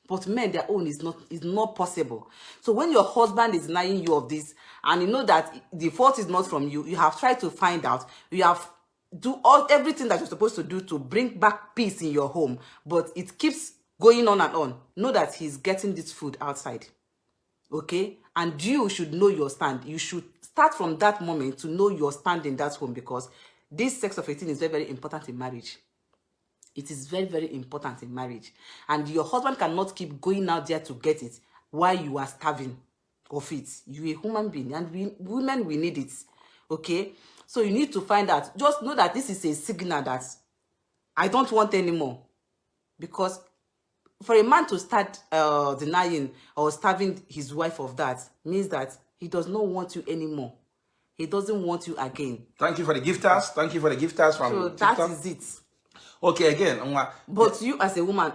But men, their own is not possible. So when your husband is denying you of this, and you know that the fault is not from you, you have tried to find out, you have do everything that you're supposed to do to bring back peace in your home, but it keeps going on and on. Know that he's getting this food outside. Okay? And you should know your stand. You should start from that moment to know your stand in that home, because this sex of 18 is very, very important in marriage. It is very, very important in marriage. And your husband cannot keep going out there to get it while you are starving. of it. You're a human being, and women, we need it. Okay? So you need to find out. Just know that this is a signal that I don't want anymore. Because for a man to start denying or starving his wife of that means that he does not want you anymore. He doesn't want you again. Thank you for the gifters. Thank you for the gifters from So TikTok. that is it. Okay, again. But you as a woman,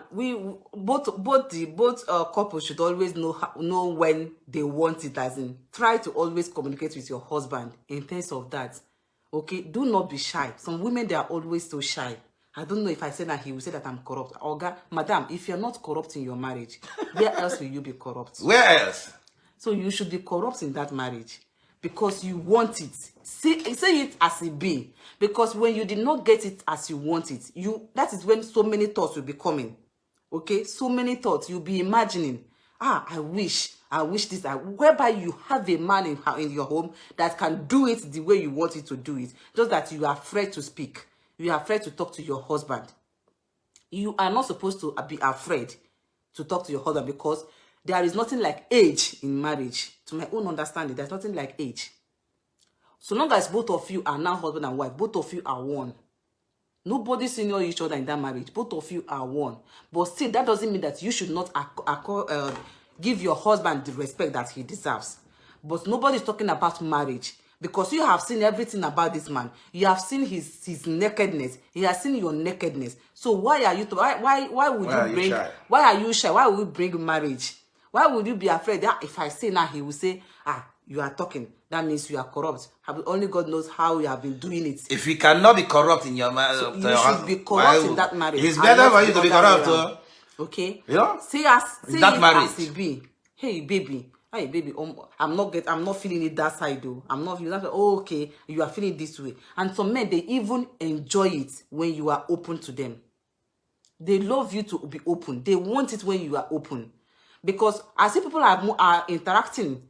both couples should always know when they want it. As in, try to always communicate with your husband in terms of that. Okay, do not be shy. Some women, they are always so shy. I don't know if I say that, he will say that I'm corrupt. Oga, madam, if you're not corrupt in your marriage, where else will you be corrupt? Where else? So you should be corrupt in that marriage because you want it. Say it as it be. Because when you did not get it as you want it, that is when so many thoughts will be coming. Okay? So many thoughts. You'll be imagining, I wish this. Whereby you have a man in your home that can do it the way you want it to do it. Just that you are afraid to speak. You are afraid to talk to your husband. You are not supposed to be afraid to talk to your husband because there is nothing like age in marriage. To my own understanding, there's nothing like age. So long as both of you are now husband and wife, both of you are one. Nobody senior each other in that marriage. Both of you are one. But still, that doesn't mean that you should not give your husband the respect that he deserves. But nobody is talking about marriage. Because you have seen everything about this man. You have seen his nakedness. He has seen your nakedness. So why are you why would you bring why are you shy? Why would you bring marriage? Why would you be afraid that if I say now, he will say, you are talking. That means you are corrupt. Only God knows how you have been doing it. If you cannot be corrupt in your marriage, so you should be corrupt in that marriage. It's better for you to be corrupt. Okay? You know? Say that marriage. As it be. Hey baby, I'm not feeling it that side though. I'm not feeling that. Oh, okay, you are feeling this way. And some men, they even enjoy it when you are open to them. They love you to be open. They want it when you are open, because as if people are interacting,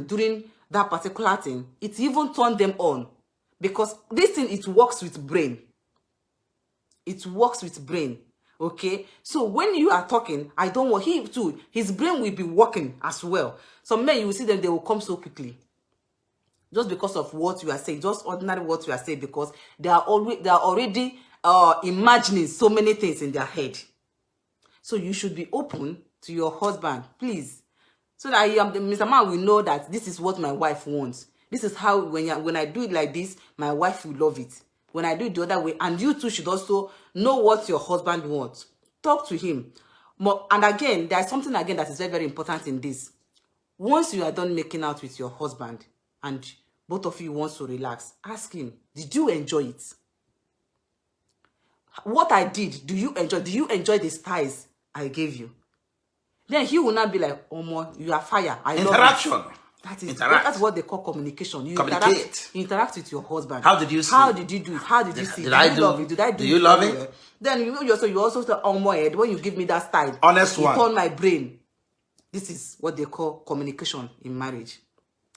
during that particular thing, it even turns them on, because this thing, it works with brain. It works with brain. Okay, so when you are talking, I don't want him to, his brain will be working as well. Some men, you will see them, they will come so quickly. Just because of what you are saying, just ordinary what you are saying, because they are already imagining so many things in their head. So you should be open to your husband, please. So that Mr. Man will know that this is what my wife wants. This is how, when I do it like this, my wife will love it. When I do it the other way, and you too should also know what your husband wants. Talk to him. And again, there's something again that is very, very important in this. Once you are done making out with your husband and both of you want to relax, ask him, did you enjoy it? What I did, do you enjoy? Do you enjoy the styles I gave you? Then he will not be like, oh, mo, you are fire. I interaction. Love it. That's what they call communication. You interact with your husband. How did you see? How did you do it? How did you see? Did I love it? Did I do it? Do you love it? Then you also say, oh my head, when you give me that style, honest one, you turn my brain. This is what they call communication in marriage.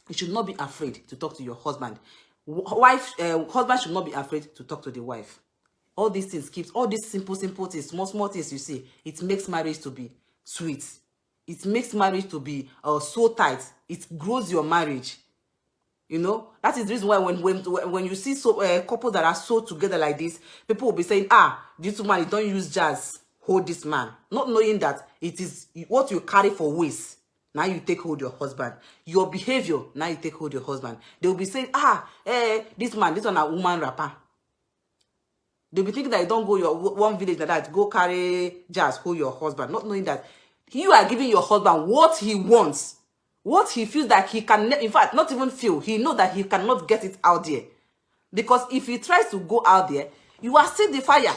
You should not be afraid to talk to your husband. Husband should not be afraid to talk to the wife. All these things all these simple things, small things you see, it makes marriage to be sweet. It makes marriage to be so tight. It grows your marriage. You know, that is the reason why when you see couples that are so together like this, people will be saying, this woman, don't use jazz, hold this man. Not knowing that it is what you carry for waist. Now you take hold your husband. Your behavior, now you take hold your husband. They will be saying, this one a woman rapper. They'll be thinking that you don't go your one village like that, go carry jazz, hold your husband. Not knowing that you are giving your husband what he wants, what he feels that he can, in fact, not even feel. He knows that he cannot get it out there. Because if he tries to go out there, you are still the fire.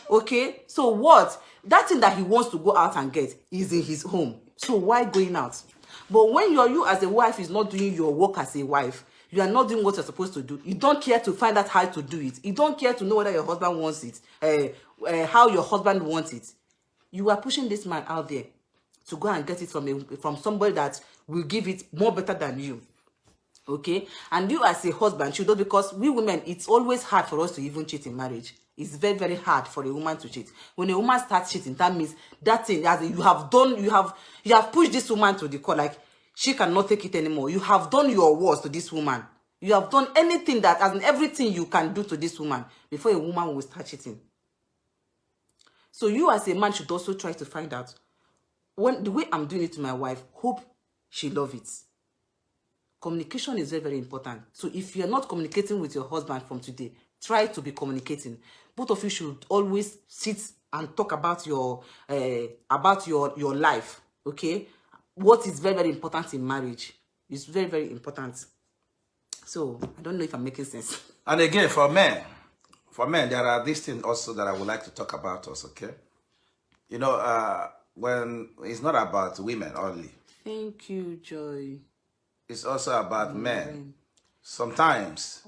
Okay? So what? That thing that he wants to go out and get is in his home. So why going out? But when you as a wife is not doing your work as a wife, you are not doing what you're supposed to do. You don't care to find out how to do it. You don't care to know whether your husband wants it, how your husband wants it. You are pushing this man out there to go and get it from somebody that will give it more better than you. Okay? And you as a husband should know, because we women, it's always hard for us to even cheat in marriage. It's very, very hard for a woman to cheat. When a woman starts cheating, that means that thing, as you have pushed this woman to the core, like she cannot take it anymore. You have done your worst to this woman. You have done anything that, as in everything you can do to this woman before a woman will start cheating. So you as a man should also try to find out, when the way I'm doing it to my wife, hope she loves it. Communication is very, very important. So if you're not communicating with your husband from today, try to be communicating. Both of you should always sit and talk about your life, okay? What is very, very important in marriage is very, very important. So I don't know if I'm making sense. And again, for men, there are these things also that I would like to talk about also, okay? You know, when it's not about women only. Thank you, Joy. It's also about men. Sometimes,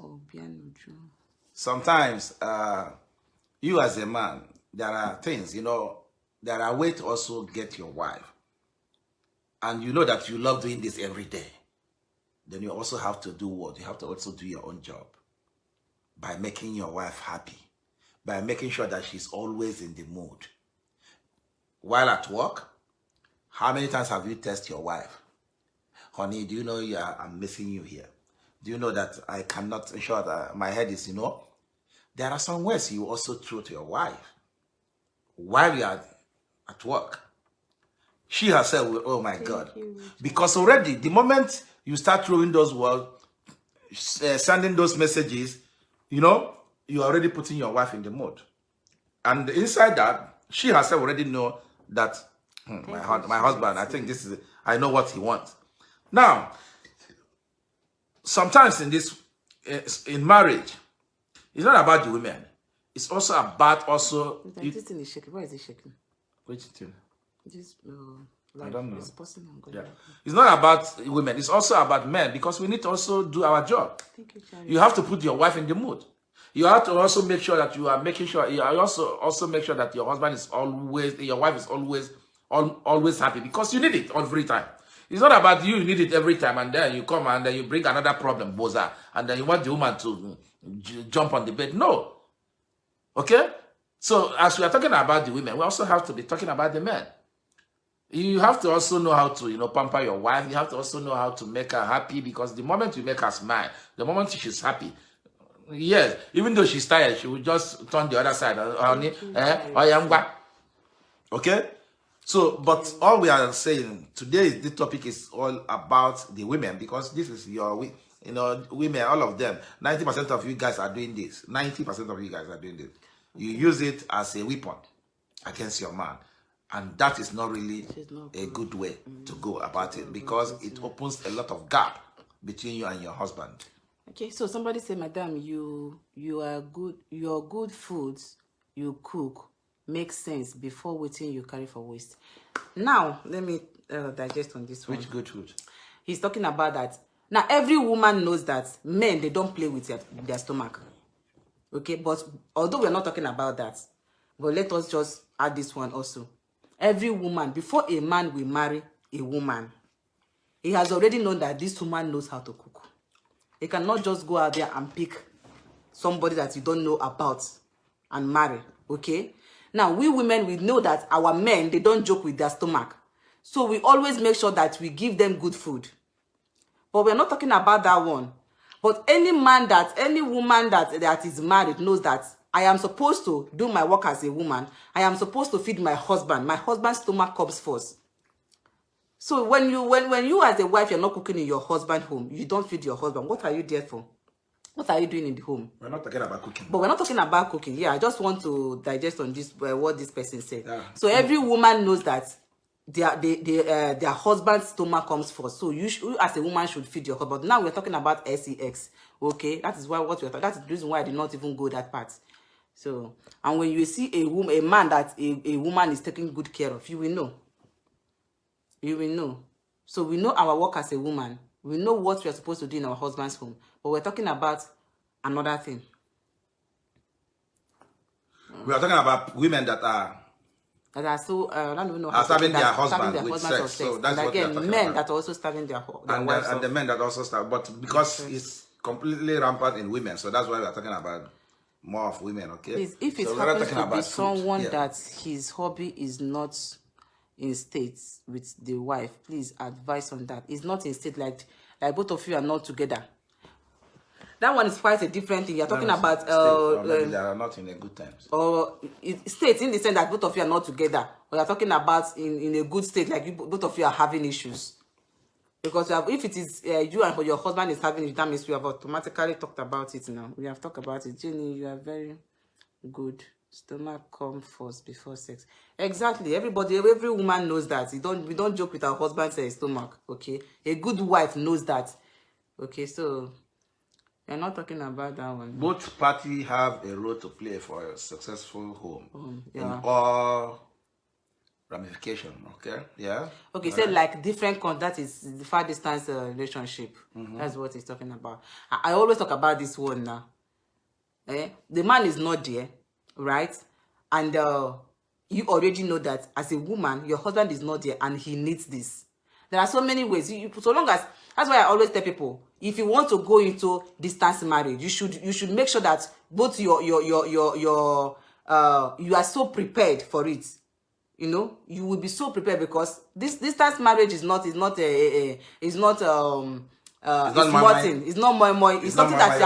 you as a man, there are things, you know, there are ways to also get your wife. And you know that you love doing this every day. Then you also have to do what? You have to also do your own job. By making your wife happy. By making sure that she's always in the mood. While at work, how many times have you texted your wife? Honey, do you know I'm missing you here? Do you know that I cannot ensure that my head is, you know? There are some words you also throw to your wife while you are at work. She herself will, oh my God. Because already, the moment you start throwing those words, sending those messages, you know, you're already putting your wife in the mood. And inside that, she herself already know that my husband, I think this is, I know what he wants. Now, sometimes in marriage, it's not about the women. It's also about also. This thing is shaking. Why is it shaking? Which thing? This, I don't know. Yeah. It's not about women. It's also about men, because we need to also do our job. Thank you, Charlie. You have to put your wife in the mood. You have to also make sure that you are making sure. You also make sure that your husband is always, your wife is always happy, because you need it every time. It's not about you need it every time, and then you come and then you bring another problem, boza, and then you want the woman to jump on the bed. No. Okay? So as we are talking about the women, we also have to be talking about the men. You have to also know how to, you know, pamper your wife. You have to also know how to make her happy, because the moment you make her smile, the moment she's happy, yes, even though she's tired, she will just turn the other side. Okay? So, but all we are saying today, the topic is all about the women, because this is your, you know, women, all of them. 90% of you guys are doing this. 90% of you guys are doing this. You use it as a weapon against your man. And that is not really a good way to go about it, because it opens a lot of gap between you and your husband. Okay, so somebody said, Madam, your good foods you cook makes sense before waiting you carry for waste. Now, let me digest on this one. Which good food? He's talking about that. Now, every woman knows that men, they don't play with their stomach. Okay, but although we're not talking about that, but let us just add this one also. Every woman, before a man will marry a woman, he has already known that this woman knows how to cook. He cannot just go out there and pick somebody that you don't know about and marry, okay? Now, we women, we know that our men, they don't joke with their stomach. So we always make sure that we give them good food. But we're not talking about that one. But any woman that is married knows that I am supposed to do my work as a woman. I am supposed to feed my husband. My husband's stomach comes first. So when you as a wife, you're not cooking in your husband's home, you don't feed your husband, what are you there for? What are you doing in the home? We're not talking about cooking. But we're not talking about cooking. Yeah, I just want to digest on this, what this person said. Yeah. So every woman knows that their husband's stomach comes first. So you as a woman should feed your husband. Now we're talking about sex. Okay, that is what we're talking. That's the reason why I did not even go that part. So, and when you see a man that a woman is taking good care of, you will know. You will know. So we know our work as a woman. We know what we are supposed to do in our husband's home. But we're talking about another thing. We are talking about women that are so I don't even know how starving their husband with sex. So that's and what again, we are talking men about. that are also starving their and wives. And the men that also starve, but because it's completely rampant in women, so that's why we are talking about more of women, okay? Please, if it So we're not happens talking to be about food. someone Yeah. that his hobby is not in state with the wife, please advise on that. It's not in state, like both of you are not together. That one is quite a different thing. You're talking about state, or maybe they are not in a good times. or state in the sense that both of you are not together, or you're talking about in a good state, like both of you are having issues. Because if it is you and your husband is having it, that means we have automatically talked about it now. We have talked about it. Jenny, you are very good. Stomach come first before sex. Exactly. Every woman knows that. We don't joke with our husband's stomach. Okay. A good wife knows that. Okay, so we're not talking about that one. Both parties have a role to play for a successful home in all ramification. Okay, yeah. Okay, so like different that is the far distance relationship. That's what he's talking about. I always talk about this one now. The man is not there, right? And you already know that as a woman, your husband is not there and he needs this. There are so many ways. So long as, that's why I always tell people, if you want to go into distance marriage, you should make sure that both you are so prepared for it. You know, you will be so prepared, because this distance marriage is not it's not something. It's something that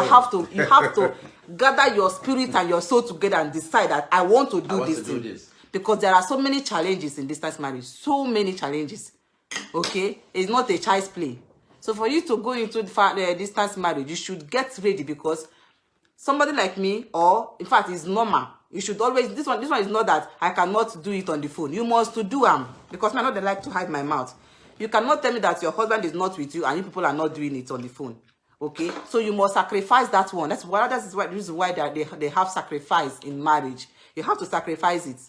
you have to gather your spirit and your soul together and decide that I want to do this. Because there are so many challenges in distance marriage, so many challenges. Okay, it's not a child's play. So for you to go into the distance marriage, you should get ready, because somebody like me, or in fact, it's normal. You should always, this one is not that I cannot do it on the phone. You must to do because I know they like to hide my mouth. You cannot tell me that your husband is not with you and you people are not doing it on the phone. Okay, so you must sacrifice that one. This is why they have sacrifice in marriage. You have to sacrifice it.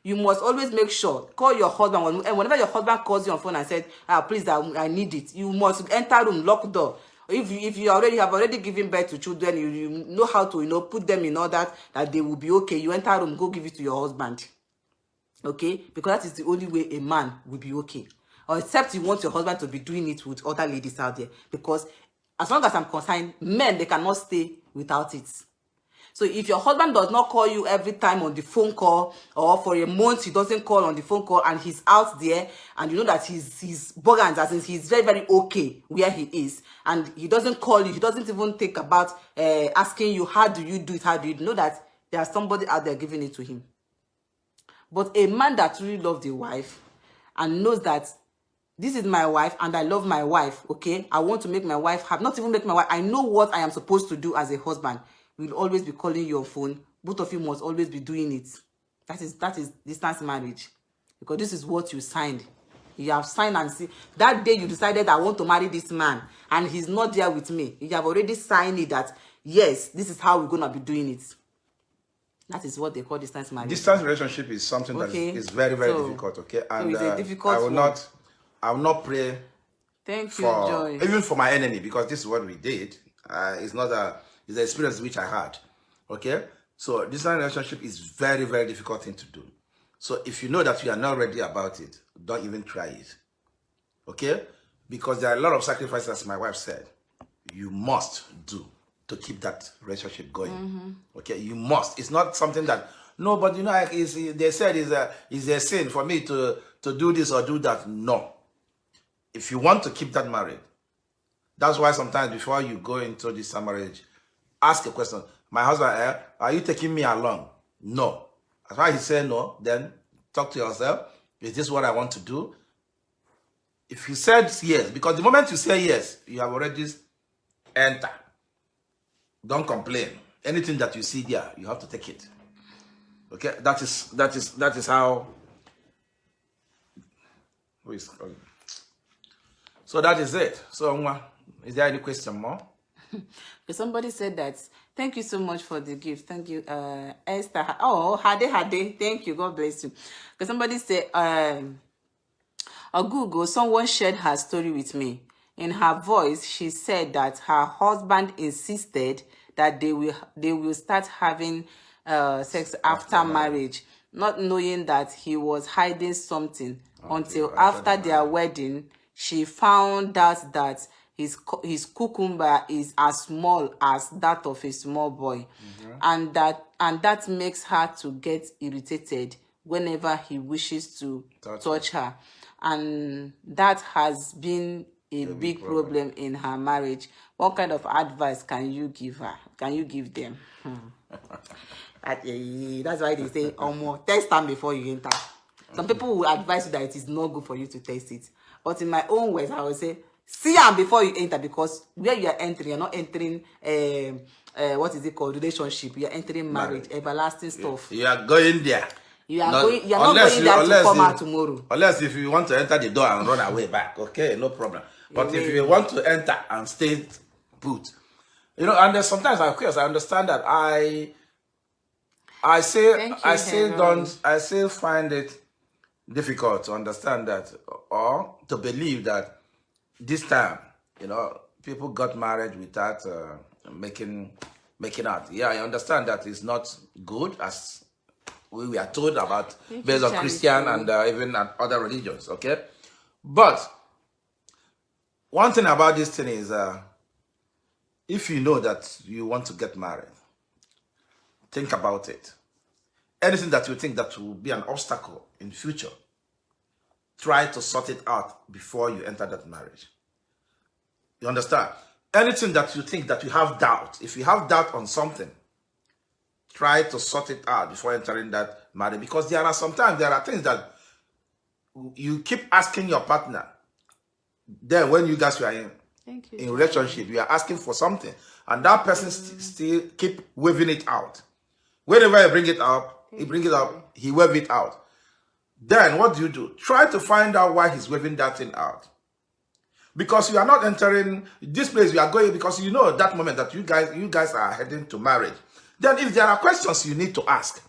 You must always make sure, call your husband, and whenever your husband calls you on phone and said, please, I need it, you must enter room, lock door. If you have already given birth to children, you know how to put them in order that they will be okay. You enter room, go give it to your husband. Okay, because that is the only way a man will be okay. Or except you want your husband to be doing it with other ladies out there, because as long as I'm concerned, men, they cannot stay without it. So if your husband does not call you every time on the phone call, or for a month he doesn't call on the phone call, and he's out there, and you know that he's bugging, as in he's very, very okay where he is, and he doesn't call you, he doesn't even think about asking you, how do you do it, how do you know that there's somebody out there giving it to him. But a man that really loves the wife and knows that this is my wife and I love my wife, okay, I want to make my wife happy, not even make my wife, I know what I am supposed to do as a husband, will always be calling you on phone. Both of you must always be doing it. That is distance marriage, because this is what you signed. You have signed, and see that day you decided I want to marry this man and he's not there with me. You have already signed it that yes, this is how we're gonna be doing it. That is what they call distance marriage. Distance relationship is something that is very, very difficult. Okay, and so it's a difficult I will not pray. Thank you, Joy. Even for my enemy, because this is what we did. It's the experience which I had. Okay, so this relationship is very, very difficult thing to do. So if you know that you are not ready about it, don't even try it. Okay, because there are a lot of sacrifices, as my wife said, you must do to keep that relationship going. Okay, you must. It's not something that nobody, they said is a sin for me to do this or do that. No. If you want to keep that married, that's why sometimes before you go into this marriage, ask a question. My husband, are you taking me along? No. That's why he said no. Then talk to yourself. Is this what I want to do? If he said yes, because the moment you say yes, you have already entered. Don't complain. Anything that you see there, you have to take it. Okay, that is how. Who is calling? So that is it. So, is there any question more? Somebody said that. Thank you so much for the gift. Thank you, Esther. Oh, Hade. Thank you. God bless you. Because somebody said, on Google, someone shared her story with me. In her voice, she said that her husband insisted that they will start having sex after marriage, not knowing that he was hiding something until after their wedding. She found out that his cucumber is as small as that of a small boy, and that makes her to get irritated whenever he wishes to touch her, and that has been a big problem in her marriage. What kind of advice can you give her? Can you give them? That's why they say, test them before you enter. Some people will advise you that it is not good for you to test it. But in my own words, I will say, see them before you enter, because where you are entering, you're not entering what is it called, relationship. You are entering marriage, everlasting stuff. You are going there. You are not going there to come out tomorrow. Unless if you want to enter the door and run away back, okay, no problem. But if you want to enter and stay put, and sometimes of course I understand that I still find it difficult to understand that, or to believe that this time, people got married without making out. Yeah, I understand that it's not good, as we are told about based on Christian and even other religions, okay? But one thing about this thing is, if you know that you want to get married, think about it. Anything that you think that will be an obstacle in the future, try to sort it out before you enter that marriage. You understand? Anything that you think that you have doubt, if you have doubt on something, try to sort it out before entering that marriage. Because there are things that you keep asking your partner. Then when you guys were in relationship, you are asking for something, and that person still keep waving it out. Whenever you bring it up, he wave it out. Then what do? Try to find out why he's waving that thing out. Because you are not entering this place you are going, because you know at that moment that you guys are heading to marriage. Then if there are questions you need to ask,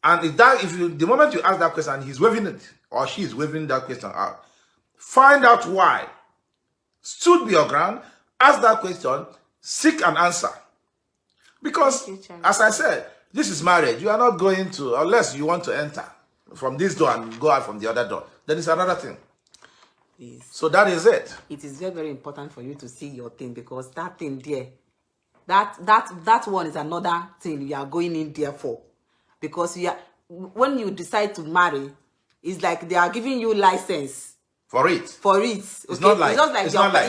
and the moment you ask that question and he's waving it or she's waving that question out, find out why. Stood be your ground, ask that question, seek an answer. Because, as I said, this is marriage. You are not going to, unless you want to enter from this door and go out from the other door. Then it's another thing. Please. So that is it. It is very, very important for you to see your thing, because that thing there, that one is another thing you are going in there for. Because when you decide to marry, it's like they are giving you license. For it. Okay? It's not like,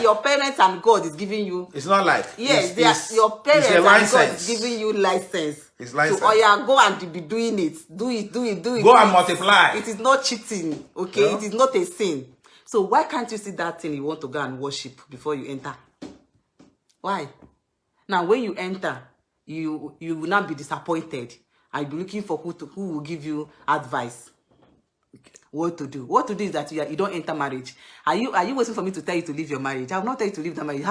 your parents and God is giving you. It's not like. Yes, your parents and God is giving you license. It's license. So, go and be doing it. Do it. Go and multiply. It is not cheating, okay? Yeah. It is not a sin. So why can't you see that thing you want to go and worship before you enter? Why? Now, when you enter, you will not be disappointed. I'll be looking for who will give you advice. What to do? What to do is that you don't enter marriage. Are you waiting for me to tell you to leave your marriage? I will not tell you to leave the marriage. You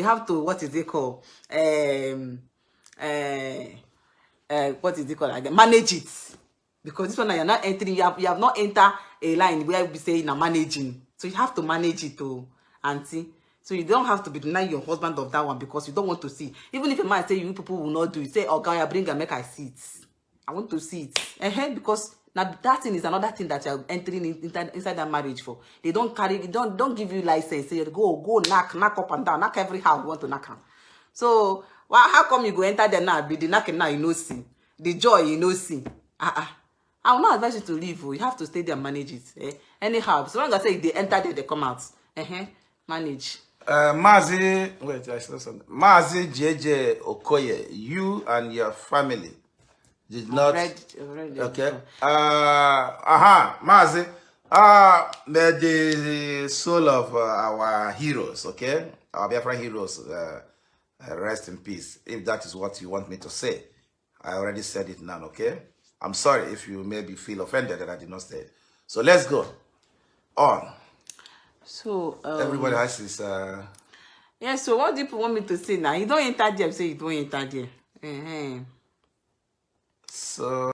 have to what is it called? What is it called again? Manage it. Because this one you're not entering, you have not entered a line where we say you're managing. So you have to manage it too, auntie. So you don't have to be denying your husband of that one, because you don't want to see. Even if a man say you people will not do it, say, oh God, bring and make I see it. I want to see it. Because now that thing is another thing that you're entering inside that marriage for. They don't give you license. Say go knock up and down, knock every house you want to knock on. So how come you go enter there now, be the knocking now, you know see. The joy you know see. I will not advise you to leave. You have to stay there and manage it. Anyhow, so long as they enter there, they come out. Manage. Mazi JJ Okoye, you and your family did not. Okay. Mazi. May the soul of our heroes, okay, our Biafran heroes, rest in peace. If that is what you want me to say, I already said it now. Okay. I'm sorry if you maybe feel offended that I did not say it. So let's go on. So everybody has this. Yeah. So what do you want me to say now? You don't enter there. Say you don't enter there. So.